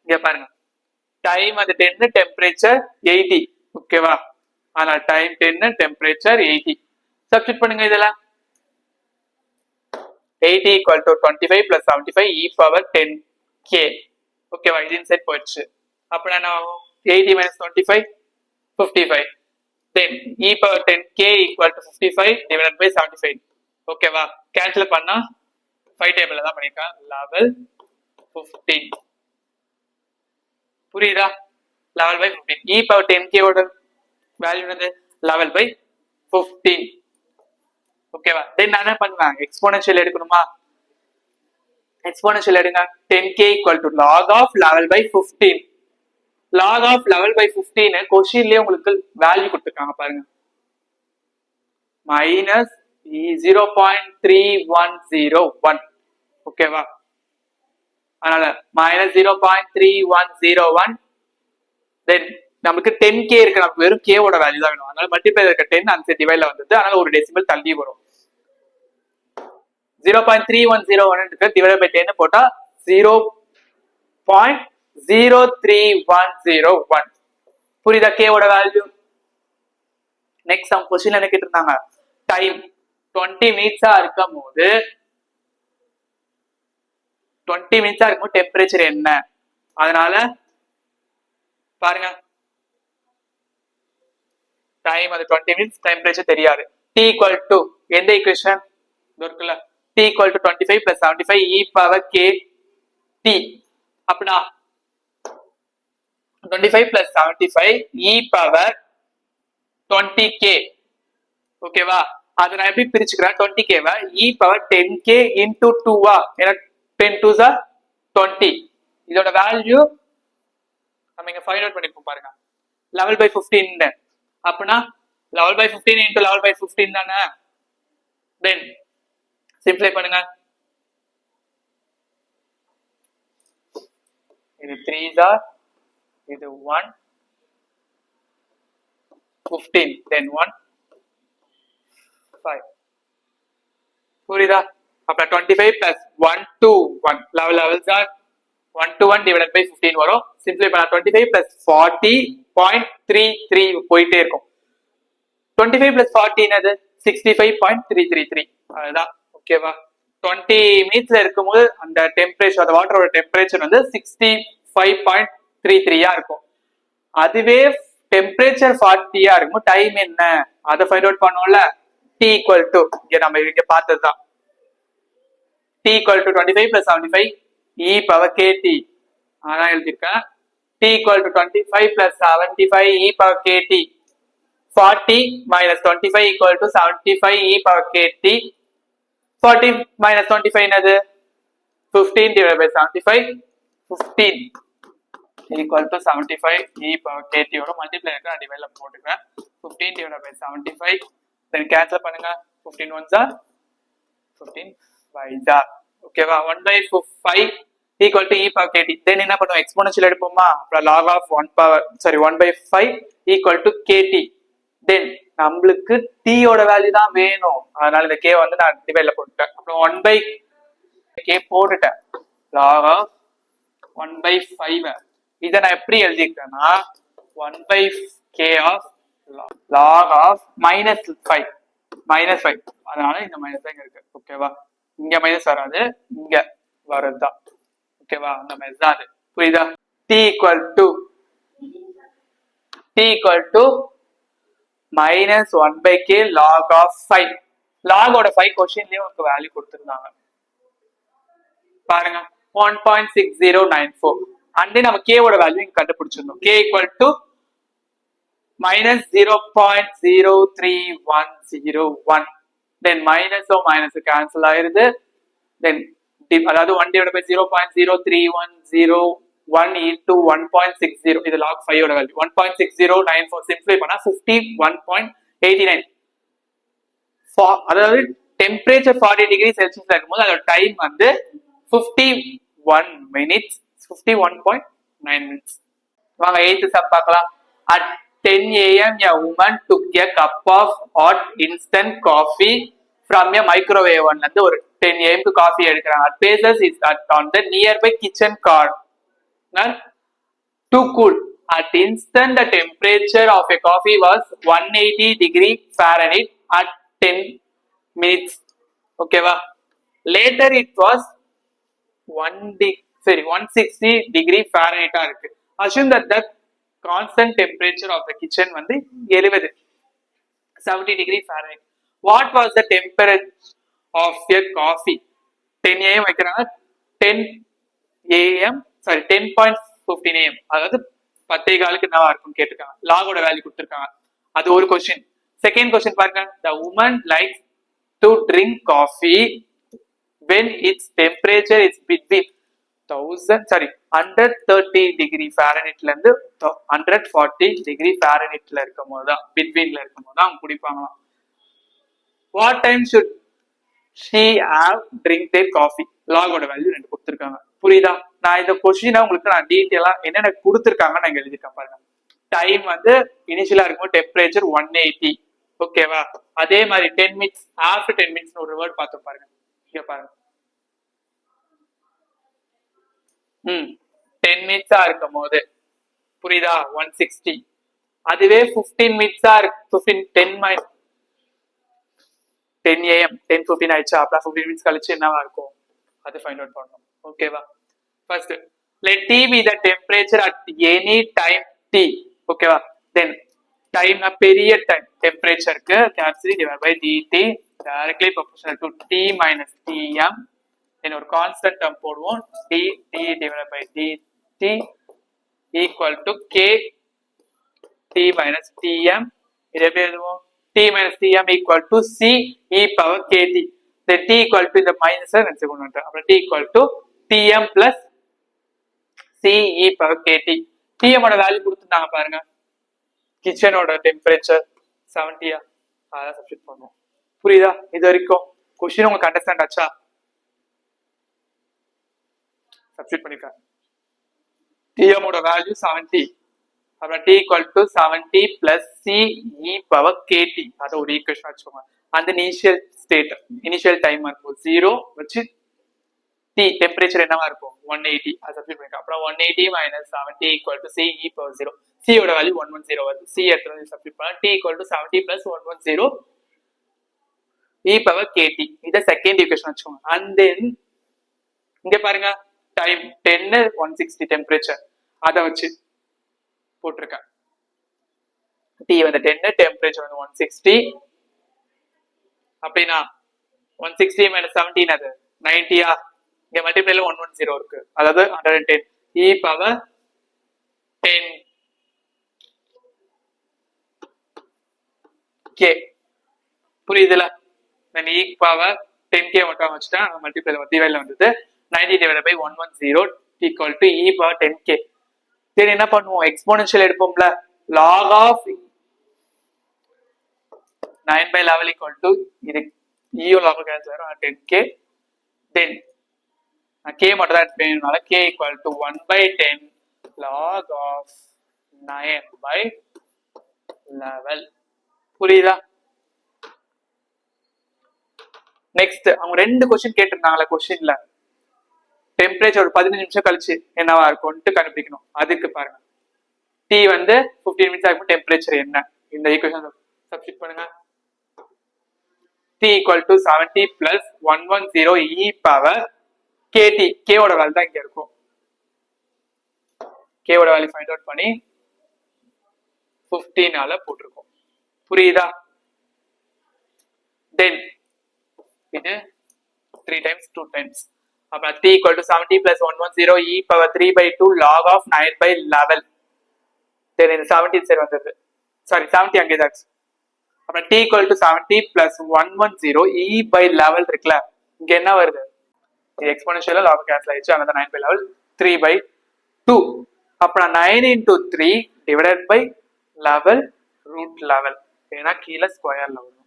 இங்க பாருங்க டைம் அது 10 டெம்பரேச்சர் 80 ஓகேவா ஆனா டைம் 10 டெம்பரேச்சர் 80 சப்ஸ்டிட்யூட் பண்ணுங்க இதெல்லாம் 80 equal to 25 plus 75 e power 10k ஓகேவா இது இன்சைட் போயிடுச்சு அப்ப நான் 80 minus 25 55 then e power 10k equal to 55 divided by 75 ஓகேவா கேன்சல் பண்ணா 5 டேபிள்ல தான் பண்ணிருக்கேன் level 15 புரியுதா level by 15 e power 10k ஓட வேல்யூ என்னது level by 15 ஓகேவா தென் நான் என்ன பண்ணுவேன் எக்ஸ்போனன்ஷியல் எடுக்கணுமா எக்ஸ்போனன்ஷியல் எடுங்க 10k equal to log of level by 15 log of level by 15 क्वेश्चनலயே உங்களுக்கு வேல்யூ கொடுத்திருக்காங்க பாருங்க மைனஸ் 0.3101 ஓகேவா அதனால மைனஸ் 0.3101 தென் நமக்கு 10k இருக்கு நமக்கு வெறும் k ஓட வேல்யூ தான் வேணும் அதனால மல்டிப்ளை இருக்க 10 அந்த டிவைட்ல வந்தது அதனால ஒரு டெசிமல் தள்ளி வரும் 0.3101 டிவைட் பை 10 போட்டா 0.03101 புரியுதா k ஓட வேல்யூ நெக்ஸ்ட் சம் क्वेश्चन என்ன கேட்டிருந்தாங்க டைம் 20 மினிட்ஸா இருக்கும்போது 20 மினிட்ஸா இருக்கும்போது டெம்பரேச்சர் என்ன அதனால பாருங்க டைம் அது 20 மினிட்ஸ் டெம்பரேச்சர் தெரியாது t equal to எந்த ஈக்குவேஷன் இருக்குல்ல t equal to 25 plus 75 e power k t அப்படினா 25 plus 75 e power 20k ஓகேவா அத நான் எப்படி பிரிச்சுக்கிறேன் 20k வ e power 10k into 2 ஆ ஏனா 10 2s are 20 இதோட வேல்யூ நம்ம இங்க ஃபைண்ட் அவுட் பண்ணிப்போம் பாருங்க level by 15 அப்படினா level by 15 into level by 15 தானே then சிம்ப்ளை பண்ணுங்க இது 3s are இது 1 15 then 1 5 புரியுதா அப்ப 25 plus 1 to 1 levels are 1 to 1 divided by 15 வரும் சிம்ப்ளை பண்ணா 25 plus 40.33 போயிட்டே இருக்கும் 25 plus 40 என்னது 65.333 அதுதான் ஓகேவா 20 மினிட்ஸ்ல இருக்கும்போது அந்த டெம்பரேச்சர் அந்த வாட்டரோட டெம்பரேச்சர் வந்து 65.33 இருக்கும் அதுவே டெம்பரேச்சர் 40 இருக்கும் டைம் என்ன அதை ஃபைண்ட் அவுட் பண்ணோம்ல t equal to இங்க நம்ம இங்க பார்த்ததுதான் t equal to 25 plus 75 e power kt அதான் எழுதிருக்கேன் t equal to 25 plus 75 e power kt 40 minus 25 equal to 75 e power kt 40 minus 25 என்னது 15 divided by 75 15 equal to 75 e power kt ஓட மல்டிப்ளை இருக்கு நான் டிவைட்ல போட்டுக்கிறேன் 15 divided by 75 then கேன்சல் பண்ணுங்க 15 ones are 15 5s are ஓகேவா 1 by 5 equal to e power kt then என்ன பண்ணுவோம் எக்ஸ்போனன்ஷியல் எடுப்போமா அப்புறம் log of 1 by 5 equal to kt then நம்மளுக்கு t ஓட வேல்யூ தான் வேணும் அதனால இந்த k வந்து நான் டிவைட்ல போட்டுட்டேன் அப்புறம் 1 by k போட்டுட்டேன் log of 1 by 5 இத நான் எப்படி எழுதிக்கிறேன்னா 1 by k of log of -5 அதனால இந்த மைனஸ் தான் இருக்கு ஓகேவா இங்க மைனஸ் வராது இங்க வருதுதான் ஓகேவா அந்த மைனஸ் தான் அது புரியுதா t equal to -1 by k log of 5 log ஓட 5 क्वेश्चनலயே உங்களுக்கு வேல்யூ கொடுத்திருந்தாங்க பாருங்க 1.6094 and then நம்ம k ஓட வேல்யூ இங்க கண்டுபிடிச்சிரணும் k equal to -0.03101 then minus minus cancel ஆயிருது then அதாவது 1 divided by 0.03101 into 1.60 இது log 5 ஓட வேல்யூ 1.6094 சிம்பிளை பண்ணா 51.89 அதாவது டெம்பரேச்சர் 40 டிகிரி செல்சியஸ்ல இருக்கும்போது அதோட டைம் வந்து 51 minutes 51.9 minutes. வாங்க 8th sub பார்க்கலாம். At 10 a.m. a woman took a cup of hot instant coffee from a microwave oven. வந்து ஒரு 10 a.m. க்கு காஃபி எடுக்கிறாங்க. At places is on the nearby kitchen corner to cool. At instant the temperature of a coffee was 180 degree Fahrenheit at 10 minutes. ஓகேவா? Later it was 160 degree Fahrenheit இருக்கு. Assume that the constant temperature of the kitchen வந்து 70 degree Fahrenheit. What was the temperature of your coffee? 10 a.m. வைக்கிறாங்க. 10 a.m. 10.15 a.m. அதாவது 10:15 என்னவா இருக்கும் கேட்டிருக்காங்க. லாகோட வேல்யூ கொடுத்திருக்காங்க. அது ஒரு கொஸ்டின். செகண்ட் கொஸ்டின் பாருங்க. The woman likes to drink coffee when its temperature is between 130 degree Fahrenheit ல இருந்து 140 degree Fahrenheit ல இருக்கும்போது தான் betweenல இருக்கும்போது தான் அவங்க குடிப்பாங்களாம். What time should she have drink their coffee? லாகோட வேல்யூ 2 கொடுத்திருக்காங்க. புரியுதா? நான் இந்த கொஸ்டினை உங்களுக்கு நான் டீட்டெயிலா என்னென்ன கொடுத்திருக்காங்கன்னு நான் எழுதிருக்கேன் பாருங்க. டைம் வந்து இனிஷியலா இருக்கும்போது டெம்பரேச்சர் 180. ஓகேவா? அதே மாதிரி 10 minutes ஆஃப்டர் 10 minutes ஒரு வேர்ட் பார்த்து பாருங்க. இங்க பாருங்க. 10 minutes இருக்கும் போது புரியுதா? 160. அதுவே 15 minutes 10 a.m. 10:15 ஆயிடுச்சா? அப்புறம் 15 minutes கழிச்சு என்னவா இருக்கும் அது ஃபைண்ட் அவுட் பண்ணணும். ஓகேவா? First let t be the temperature at any time t. ஓகேவா? தென் டைம் பெரிய டைம் டெம்பரேச்சருக்கு capacity divide by dt directly proportional to t minus tm. then ஒரு கான்ஸ்டன்ட் டேர்ம் போடுவோம். dt divided by dt equal to k t minus tm. இது எப்படி எழுதுவோம்? t minus tm equal to c e power kt. then t equal to இந்த மைனஸ் ரெண்டு கொண்டு வந்துட்டோம். அப்புறம் t equal to tm plus c e power kt. tm ஓட வேல்யூ கொடுத்துட்டாங்க பாருங்க. கிச்சனோட டெம்பரேச்சர் 70. அதான் சப்ஸ்டிட் பண்ணுவோம். புரியுதா? இது வரைக்கும் கொஸ்டின் உங்களுக்கு அண்டர்ஸ்டாண்ட் ஆச்சா? சப்ஸ்டிட் பண்ணிருக்காங்க. tm ஓட வேல்யூ 70. அப்புறம் t equal to 70 plus c e power kt. அது ஒரு ஈக்குவேஷன் வச்சுக்கோங்க. அந்த இனிஷியல் ஸ்டேட் இனிஷியல் டைம் இருக்கும் 0 வச்சு t டெம்பரேச்சர் என்னவா இருக்கும் 180. அது சப்ஸ்டிட் பண்ணிருக்காங்க. அப்புறம் 180 minus 70 equal to c e power 0. c ஓட வேல்யூ 110 வருது. c எடுத்து சப்ஸ்டிட் பண்ணா t equal to 70 plus 110 e power kt. இத செகண்ட் ஈக்குவேஷன் வச்சுக்கோங்க. and then இங்க பாருங்க டைம் 10 160 டெம்பரேச்சர் அத வச்சு போட்டுருக்கேன். t வந்து 10 டெம்பரேச்சர் வந்து 160. அப்படினா 160 minus 17 அது 90. இங்க மல்டிப்ளைல 110 இருக்கு. அதாவது 110 e power 10 k. புரியுதுல? then e power 10k மட்டும் வச்சுட்டா மல்டிப்ளைல டிவைட்ல வந்தது 90 divided by 110 equal to e power 10k. தென் என்ன பண்ணுவோம்? Exponential எடுப்போம்ல. log of 9 by 11 equal to இது e log கேன்சல் ஆகும் 10k. then k மட்டும் தான் எடுப்பேனால k equal to 1 by 10 log of 9 by 11. புரியுதா? நெக்ஸ்ட் அவங்க ரெண்டு क्वेश्चन கேட்டிருந்தாங்கல. क्वेश्चनல டெம்பரேச்சர் ஒரு 15 நிமிஷம் கழிச்சு என்னவா இருக்கும்னு கண்டுபிடிக்கணும். அதுக்கு பாருங்க t வந்து 15 மினிட்ஸ் ஆகும் டெம்பரேச்சர் என்ன இந்த ஈக்குவேஷன் சப்ஸ்டிட் பண்ணுங்க. t equal to 70 plus 110 e power kt. k ஓட வேல்யூ தான் இங்க இருக்கும். k ஓட வேல்யூ ஃபைண்ட் அவுட் பண்ணி 15 ஆல போட்டுருக்கோம். புரியுதா? then இது 3 times 2 times. அப்ப t equal to 70 plus 110 e power 3 by 2 log of 9 by 11. then இந்த 70 சரி வந்தது. சாரி 70 அங்கே தான். அப்ப t equal to 70 plus 110 e by 11 இருக்குல. இங்க என்ன வருது? இது எக்ஸ்போனென்ஷியல் log கேன்சல் ஆயிடுச்சு. அங்க 9 by 11 3 by 2. அப்ப 9 into 3 divided by 11 root 11. ஏன்னா கீழ ஸ்கொயர்ல வரும்.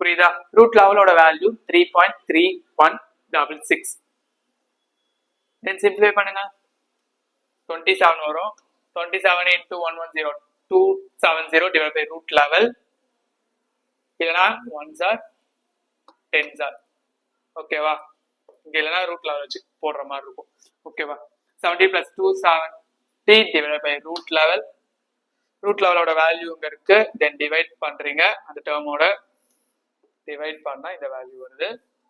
புரியுதா? ரூட் லெவலோட வேல்யூ 3.3166. தென் சிம்பிளை பண்ணுங்க. 27 வரும். 27 into 110 270 divided by root level. இல்லனா 1s are 10s are. ஓகேவா? இங்க இல்லனா ரூட் லெவல் வச்சு போடுற மாதிரி இருக்கும். ஓகேவா? 70 plus 270 divided by root level. Root லெவலோட வேல்யூ இங்க இருக்கு. தென் டிவைட் பண்றீங்க. அந்த டேர்மோட டிவைட் பண்ணா இந்த வேல்யூ வருது.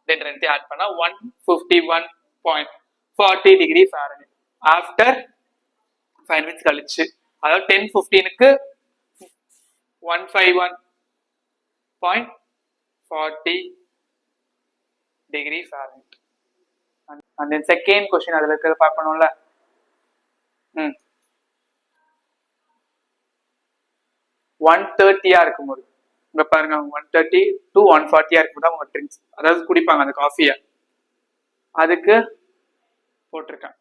தென் ரெண்டையும் ஆட் பண்ணா 151.40 டிகிரி ஃபாரன்ஹீட். ஆஃப்டர் 5 மினிட்ஸ் கழிச்சு, அதாவது 10:15க்கு 151.40 degree Fahrenheit. and then second question அதுல இருக்கிறத பார்க்கணும்ல. 130 இருக்கும்போது இங்க பாருங்க, 130 to 140 இருக்கும்போது அவங்க ட்ரிங்க்ஸ் அதாவது குடிப்பாங்க அந்த காஃபியை, அதுக்கு போட்டிருக்கேன்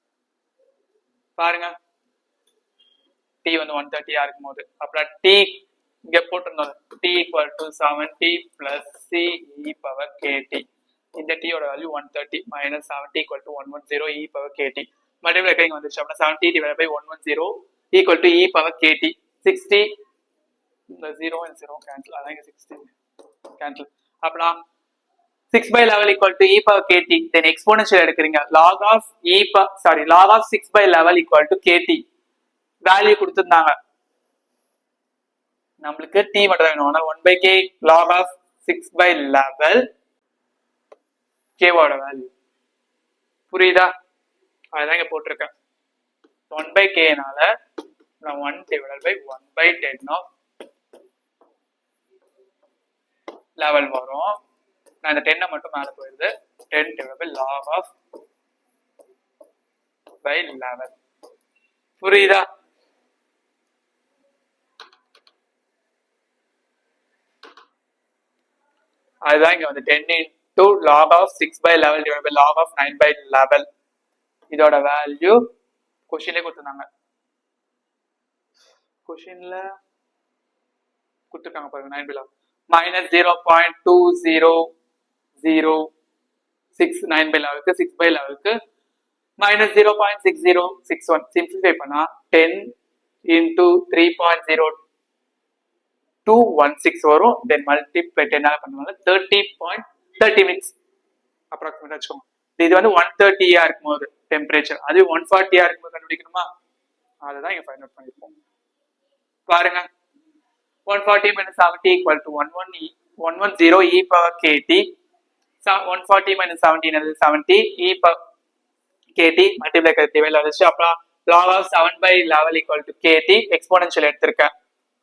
பாருங்க. டி வந்து 130 இருக்கும்போது அப்புறம் டி இங்க போட்டிருந்தோம். T equal to 70 plus C e power KT. இந்த டீயோட value 130 minus 70 equal to 110 e power KT. Multiple இங்க வந்துச்சு. அப்படின்னா 70 divide by 110 equal to e power KT. 60 இந்த 0 and 0 கேன்சல், அதான் இங்க 60 கேன்சல். அப்படின்னா 6 by 11 equal to e power kt. then exponential எடுக்கிறீங்க. log of 6 by 11 equal to kt value கொடுத்திருந்தாங்க. நம்மளுக்கு t மட்டும் வேணும்னா 1 by k log of 6 by 11 k ஓட வேல்யூ. புரியுதா? அதுதான் இங்க போட்டிருக்கேன். 1 by k னால 1 divided by 1 by 10 of 11 வரும். நான் இந்த 10 மட்டும் மேல போயிருது. 10 divided by log of by 11. புரியுதா? அதுதான் இங்க வந்து 10 into log of 6 by 11 divided by log of 9 by 11. இதோட வேல்யூ क्वेश्चनல கொடுத்திருந்தாங்க. क्वेश्चनல கொடுத்திருக்காங்க பாருங்க. 9 by 11 minus 0.2006 9 by 11 6 by 11 minus 0.6061. simplify பண்ணா 10 into 3.0216 வரும். then multiply 10 ஆல பண்ணுவாங்க 30 minutes approximately வச்சுக்கோங்க. இது வந்து 130 இருக்கும்போது டெம்பரேச்சர், அது 140 இருக்கும்போது கண்டுபிடிக்கணுமா? அதுதான் இங்க ஃபைண்ட் அவுட் பண்ணிருப்போம். பாருங்க, 140 minus 70 equal to 110 e power kt. 140 minus 17 is 70 e power kt multiply करते हुए लगा से अपना log of 7 by 11 equal to kt exponential எடுத்துர்க்கேன்.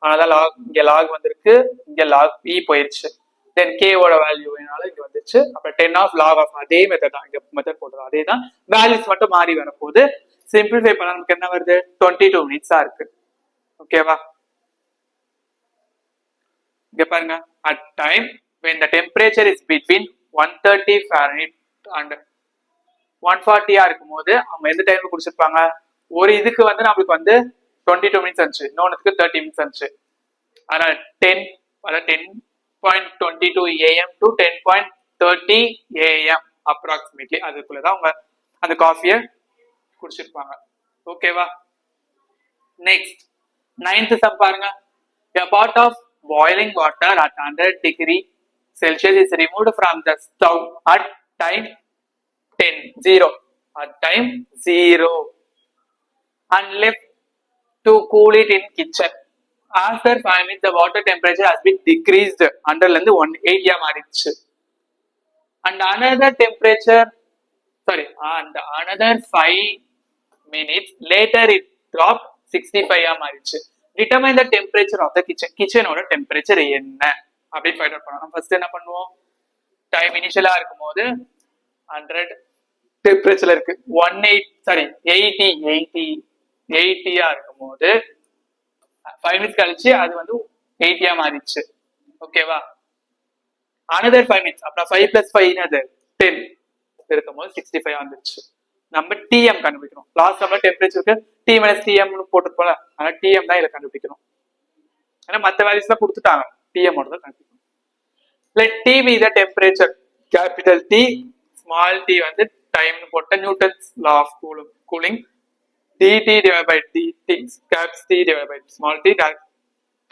அதனால log இங்க log வந்திருக்கு, இங்க log e போயிருச்சு. then k ஓட வேல்யூ வேணால இங்க வந்துச்சு. அப்புறம் 10 of log of அதே மெத்தட் தான், இங்க மெத்தட் போடுறது அதே தான். வேல்யூஸ் மட்டும் மாறி வரப்போகுது. சிம்பிளிஃபை பண்ணா நமக்கு என்ன வருது? 22 மினிட்ஸா இருக்கு. ஓகேவா? இங்க பாருங்க, at time when the temperature is between 130 Fahrenheit and 140 இருக்கும்போது அவங்க எந்த டைம்ல குடிச்சிருப்பாங்க? ஒரு இதுக்கு வந்து நம்மளுக்கு வந்து 22 மினிட்ஸ் இருந்துச்சு, இன்னொன்னுக்கு 30 மினிட்ஸ் இருந்துச்சு. அதனால 10.22 AM to 10.30 AM approximately அதுக்குள்ளதான் அவங்க அந்த காஃபியை குடிச்சிருப்பாங்க. ஓகேவா? நெக்ஸ்ட் 9th சம் பாருங்க. A pot of boiling water at 100 degree Celsius is removed from the stove at time 0 and left to cool it in kitchen. After 5 minutes the water temperature has been decreased. 100 ல இருந்து 180 மாறிடுச்சு. and another 5 minutes later it dropped 65 மாறிடுச்சு. determine the temperature of the kitchen. கிச்சனோட டெம்பரேச்சர் என்ன அப்படின்னு ஃபைண்ட் அவுட் பண்ணலாம். ஃபர்ஸ்ட் என்ன பண்ணுவோம்? டைம் இனிஷியலா இருக்கும்போது 100 டெம்பரேச்சர்ல இருக்கு, 80 இருக்கும்போது 5 மினிட்ஸ் கழிச்சு அது வந்து 80 மாறிடுச்சு. ஓகேவா? another 5 minutes அப்புறம் 5 plus 5 என்னது 10 இருக்கும்போது 65 வந்துருச்சு. நம்ம TM கண்டுபிடிக்கணும். லாஸ்ட் நம்ம டெம்பரேச்சருக்கு T minus TM போட்டுருப்போல, அதனால TM தான் இதை கண்டுபிடிக்கணும். ஏன்னா மற்ற வேல்யூஸ் தான் கொடுத்துட்டாங்க, TM மட்டும் தான் கண்டுபிடிக்கணும். let T be the temperature, capital T, small t வந்து time போட்ட Newton's law of cooling, dt divided by dt, caps T divided by small t,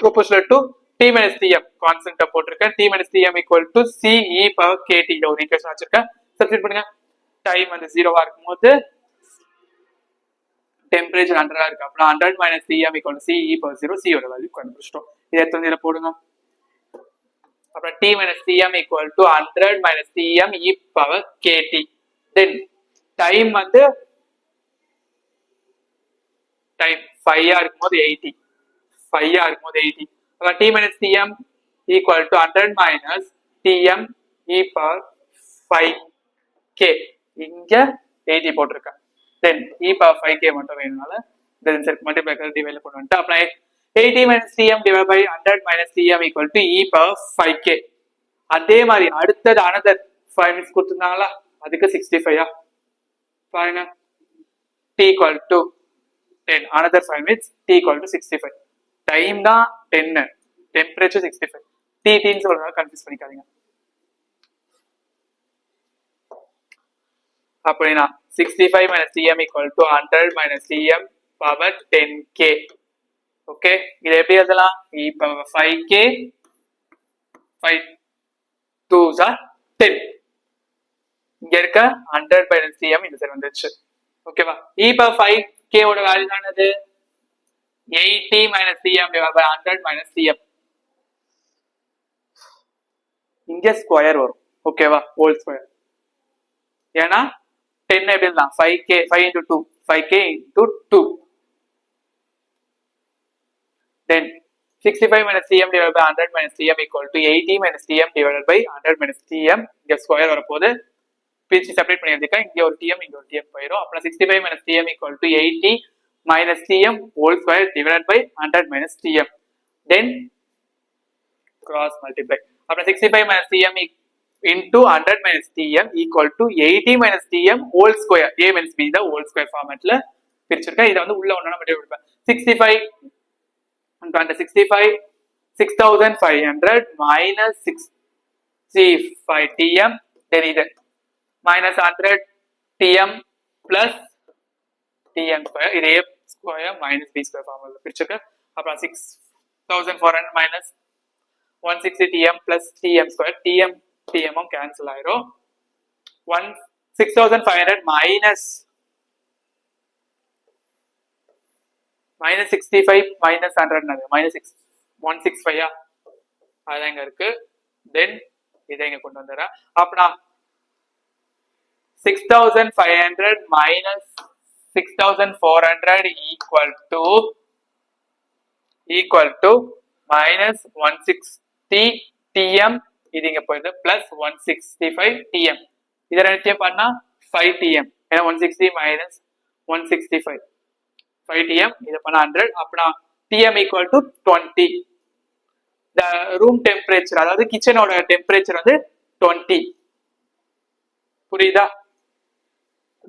proportional to T minus Tm, constant போட்டிருக்கேன். T minus Tm equal to C e power kt, ஒரு ஈக்குவேஷன் வச்சிருக்கேன். சப்ஸ்டிட் பண்ணுங்க. டைம் வந்து 0வா இருக்கும்போது டெம்பரேச்சர் 100 இருக்கு. அப்ப 100 minus Tm equal to C e power 0, C ஓட வேல்யூ கண்டுபிடிச்சிட்டோம். இதை எடுத்து வந்து இத போடுங்க. அப்புறம் T minus Tm equal to 100 minus Tm e power kt. Then time வந்து டைம் 5 இருக்கும்போது 80, 5 இருக்கும்போது 80. அப்ப T minus Tm equal to 100 minus Tm e power 5k. இங்க 80 போட்டிருக்கேன். Then e power 5k மட்டும் வேணும்னால then set multiply பண்ணி டிவைட் பண்ணுவேன். apply 80 minus Tm divided by 100 minus Tm equal to e power 5k. அதே மாதிரி அடுத்தது another 5 minutes கொடுத்திருந்தாங்களா, அதுக்கு 65 பாருங்க. t equal to 10, another 5 minutes, t equal to 65. Time தான் 10, டெம்பரேச்சர் 65. t ன்னு சொல்றதுனால கன்ஃபியூஸ் பண்ணிக்காதீங்க. அப்படினா 65 minus Tm equal to 100 minus Tm power 10k. Okay, இது எப்படி எழுதலாம்? e power 5k, 5 2s are 10. இங்க இருக்க 100 minus Tm இந்த சைடு வந்துருச்சு. ஓகேவா? e power 5k ஓட வேல்யூ என்னது? 80 minus Tm divided by 100 minus Tm. இங்க ஸ்கொயர் வரும். ஓகேவா? Whole square. ஏன்னா 10 எப்படி தான் 5k, 5 into 2, 5k into 2. Then 65 minus Tm divided by 100 minus Tm equal to 80 minus Tm divided by 100 minus Tm. இங்க ஸ்கொயர் வரப்போது பிரிச்சு செப்பரேட் பண்ணி எடுத்துக்க. இங்க ஒரு Tm, இங்க ஒரு Tm போயிடும். அப்புறம் 65 minus Tm equal to 80 minus Tm whole square divided by 100 minus Tm. Then cross multiply. அப்புறம் 65 minus Tm into 100 minus Tm equal to 80 minus Tm whole square. A minus B the whole square formatல பிரிச்சிருக்கேன். இத வந்து உள்ள ஒண்ணா மட்டும் எடுப்பேன். 65 and 65 6500 minus 65 Tm, then இது minus 100 Tm plus Tm square, இது A square minus B square formula பிரிச்சிருக்கேன். அப்புறம் 6400 minus 160 Tm plus Tm square, Tm cancel ஆயிரும். 6500 minus 65 minus 100 minus 165 அதான் இங்க இருக்கு. தென் இதை இங்க கொண்டு வந்துடுறேன். அப்பனா 6500 minus 6400 equal to minus 160 Tm, இது இங்க போயிடுது, plus 165 Tm. இதை ரெண்டுத்தையும் பண்ணா 5 Tm, ஏன்னா 160 minus 165 5 Tm, இதை பண்ணா 100. அப்பனா Tm equal to 20. the room temperature, அதாவது கிச்சனோட டெம்பரேச்சர் வந்து 20. புரியுதா?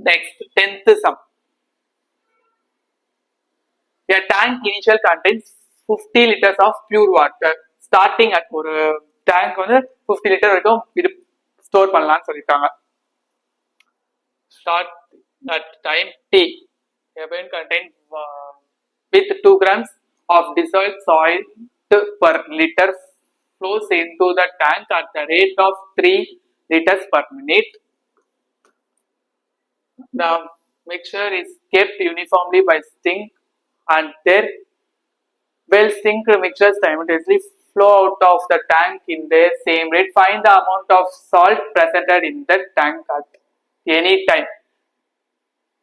Next 10th sum. A tank initial contains 50 liters of pure water. Starting at ஒரு tank வந்து 50 லிட்டர் வரைக்கும் இது ஸ்டோர் பண்ணலாம்னு சொல்லிருக்காங்க. Start at time t. A bin contains with 2 grams of dissolved soil per liter flows into the tank at the rate of 3 liters per minute. The mixture is kept uniformly by sink and their well synced mixtures simultaneously flow out of the tank in the same rate. Find the amount of salt presented in the tank at any time.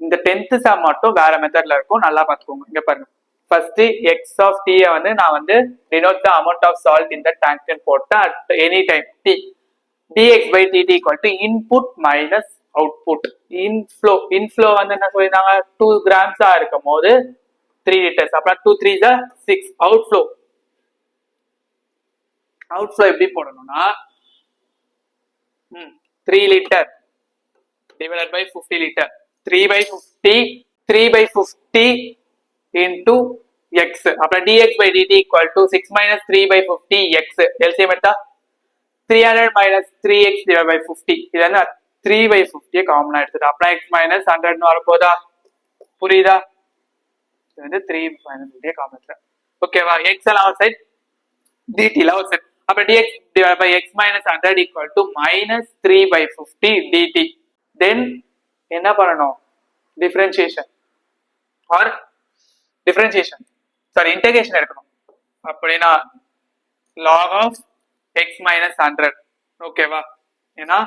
இந்த 10th sum மட்டும் வேற மெத்தட்ல இருக்கும், நல்லா பாத்துக்கோங்க. இங்க பாருங்க, ஃபர்ஸ்ட் x of t வந்து நான் வந்து denote the amount of salt in the tank ன்னு போட்டா at any time t, dx by dt equal to input minus output. inflow வந்து என்ன சொல்லிருந்தாங்க, 2 grams இருக்கும் போது 3 liters, அப்புறம் 2 3s are 6. outflow எப்படி போடணும்னா 3 liter divided by 50 liter, 3 by 50 into x, அப்புறம் dx by dt equal to 6 minus 3 by 50 x. LCM எடுத்தா 300 minus 3x divided by 50. இது என்ன 3 by 50 காமனா எடுத்துட்டு அப்புறம் x minus 100 வரப்போதா புரியுதா? இது வந்து 3 minus 50 காமன். ஓகேவா? x எல்லாம் ஒரு சைட் dt ல ஒரு சைட். அப்ப dx divided by x minus 100 equal to minus 3 by 50 dt. Then என்ன பண்ணணும்? Differentiation or differentiation sorry integration எடுக்கணும். அப்படின்னா log of x minus 100. ஓகேவா? ஏன்னா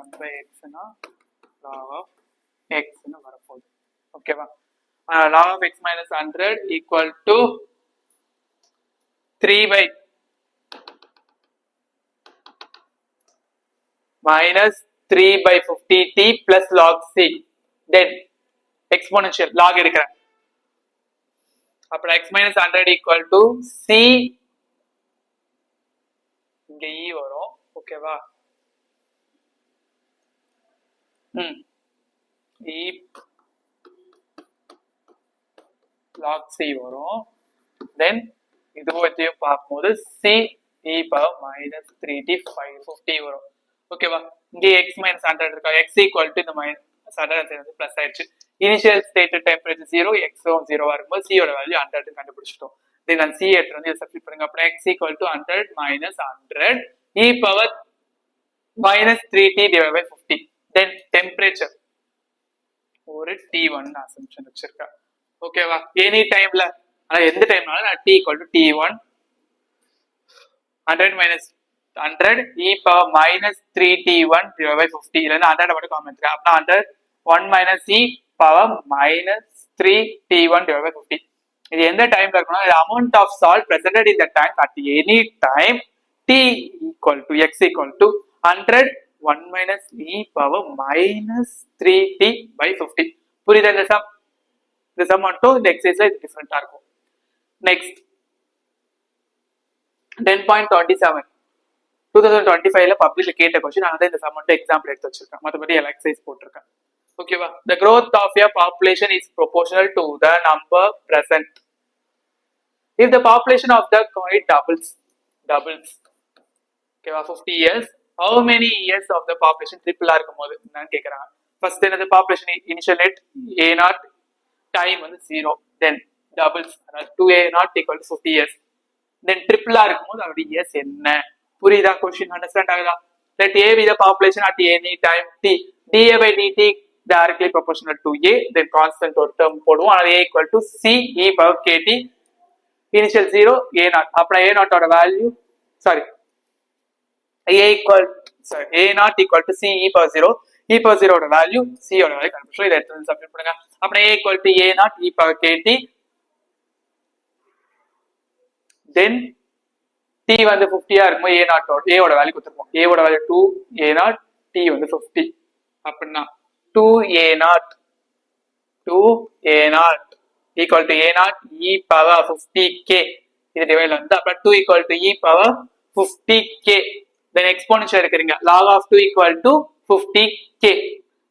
1 by x னா log of x னு வரப்போகுது. ஓகேவா? log of x minus 100 equal to 3 by minus 3 by 50t plus log c. Then exponential log எடுக்கிறேன். அப்புறம் x minus 100 equal to c இங்க e வரும். ஓகேவா? e log c வரும். then இதுவும் இதையும் பார்க்கும்போது c e power minus 3t 550 வரும். ஓகேவா? இங்கே x minus 100 இருக்கா, x equal to இந்த minus 100 வந்து பிளஸ் ஆயிடுச்சு. இனிஷியல் ஸ்டேட்டட் டெம்பரேச்சர் 0, x 0 இருக்கும்போது c யோட வேல்யூ 100 கண்டுபிடிச்சிட்டோம். தென் c எடுத்து வந்து சப்ஸ்டிட் பண்ணுங்க. அப்புறம் x equal to 100 minus 100 e power minus 3t divided by 50. then temperature ஒரு t1 அசம்ப்ஷன் வச்சிருக்கா. ஓகேவா? எனி டைம்ல அதாவது எந்த டைம்னாலும் நான் t equal to t1 100 minus 100 e power minus 3t1 divided by 50. இல்லைன்னா 100 மட்டும் காமன் எடுத்துக்கேன். அப்படின்னா 100 1 minus e power minus 3t1 divided by 50. இது எந்த டைம்ல இருக்கணும்? the amount of salt presented in the tank at any time t equal to x equal to 100 1 minus e power minus 3t by 50. புரியுதா? இந்த சம் மட்டும் இந்த எக்ஸசைஸ்ல டிஃபரெண்டா இருக்கும். நெக்ஸ்ட் 10.27 2025ல பப்ளிக்ல கேட்ட क्वेश्चन. நான் இந்த சம் மட்டும் எக்ஸாம்பிள் எடுத்து வச்சிருக்கேன். மத்தபடி எல்லா எக்ஸசைஸ் போட்டுருக்கேன். ஓகேவா? the growth of a population is proportional to the number present. if the population of the country doubles ஓகேவா 50 years, how many years of the population triple இருக்கும்போது என்னன்னு கேக்குறாங்க. ஃபர்ஸ்ட் என்னது? population initial rate a0, time வந்து 0, then doubles அதாவது 2a0 equal to 50 years, then triple இருக்கும்போது அதோட years என்ன? புரியுதா? क्वेश्चन அண்டர்ஸ்டாண்ட் ஆகுதா? let a be the population at any time t, dA by dt directly proportional to a, then constant ஒரு term போடுவோம். அது a equal to c e power kt, initial 0 a0. அப்புறம் a0 ஓட value sorry a0 equal to c e power 0, e power 0 ஓட வேல்யூ c ஓட வேல்யூ கண்டுபிடிச்சோம். இதை எடுத்து சப்ஸ்டிட் பண்ணுங்க. அப்புறம் a equal to a0 e power kt, then t வந்து 50 இருக்கும்போது a0 ஓட வேல்யூ கொடுத்துருப்போம். a ஓட வேல்யூ 2 a0, t வந்து 50. அப்படின்னா 2a0 equal to a0 e power 50k. இது டிவைட் வந்து அப்புறம் 2 equal to e power 50k. then exponential எடுக்கிறீங்க. log of 2 equal to 50k.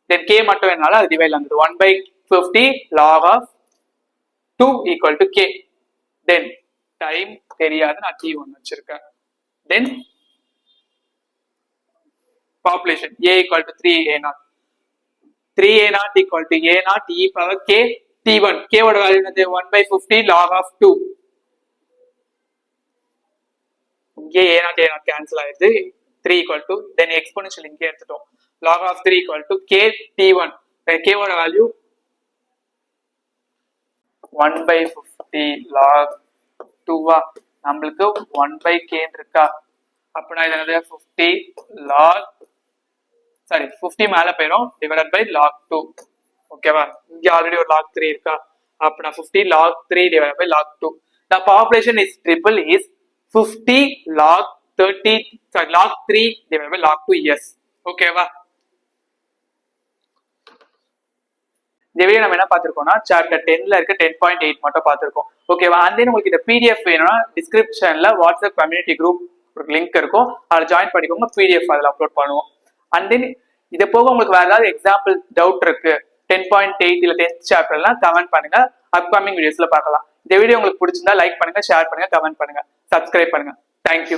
then k மட்டும் வேணாலும் அது டிவைட் வந்து 1 by 50 log of 2 equal to k. then time தெரியாது, நான் t1 வச்சிருக்கேன். then population a equal to 3a0 equal to a0 e power k t1. k ஓட வேல்யூ என்னது? 1 by 50 log of 2. இங்கே a0 கேன்சல் ஆயிடுது. 3 equal to then exponential இங்கே எடுத்துட்டோம். log of 3 equal to k t1. k ஓட வேல்யூ 1 by 50 log 2 நம்மளுக்கு 1 by k இருக்கா? அப்படின்னா இது என்னது? 50 log 50 மேல போயிடும் divided by log 2. ஓகேவா? இங்க ஆல்ரெடி ஒரு log 3 இருக்கா? அப்படின்னா 50 log 3 divided by log 2. the population is triple is 50 log 3 divided by log 2 years. ஓகேவா? இந்த வீடியோ நம்ம என்ன பார்த்திருக்கோம்னா சாப்டர் 10ல இருக்க 10.8 மட்டும் பார்த்திருக்கோம். ஓகேவா? and then உங்களுக்கு இந்த PDF வேணும்னா டிஸ்கிரிப்ஷன்ல வாட்ஸ்அப் கம்யூனிட்டி குரூப் லிங்க் இருக்கும், அதில் ஜாயின் பண்ணிக்கோங்க. PDF அதில் அப்லோட் பண்ணுவோம். and then இது போக உங்களுக்கு வேற ஏதாவது எக்ஸாம்பிள் டவுட் இருக்கு 10.8 இல்ல 10th சாப்டர்லாம் கமெண்ட் பண்ணுங்க. அப்கமிங் வீடியோஸ்ல பார்க்கலாம். இந்த வீடியோ உங்களுக்கு பிடிச்சிருந்தா லைக் பண்ணுங்க, ஷேர் பண்ணுங்க, கமெண்ட் பண்ணுங்க, சப்ஸ்கிரைப் பண்ணுங்க. தேங்க்யூ.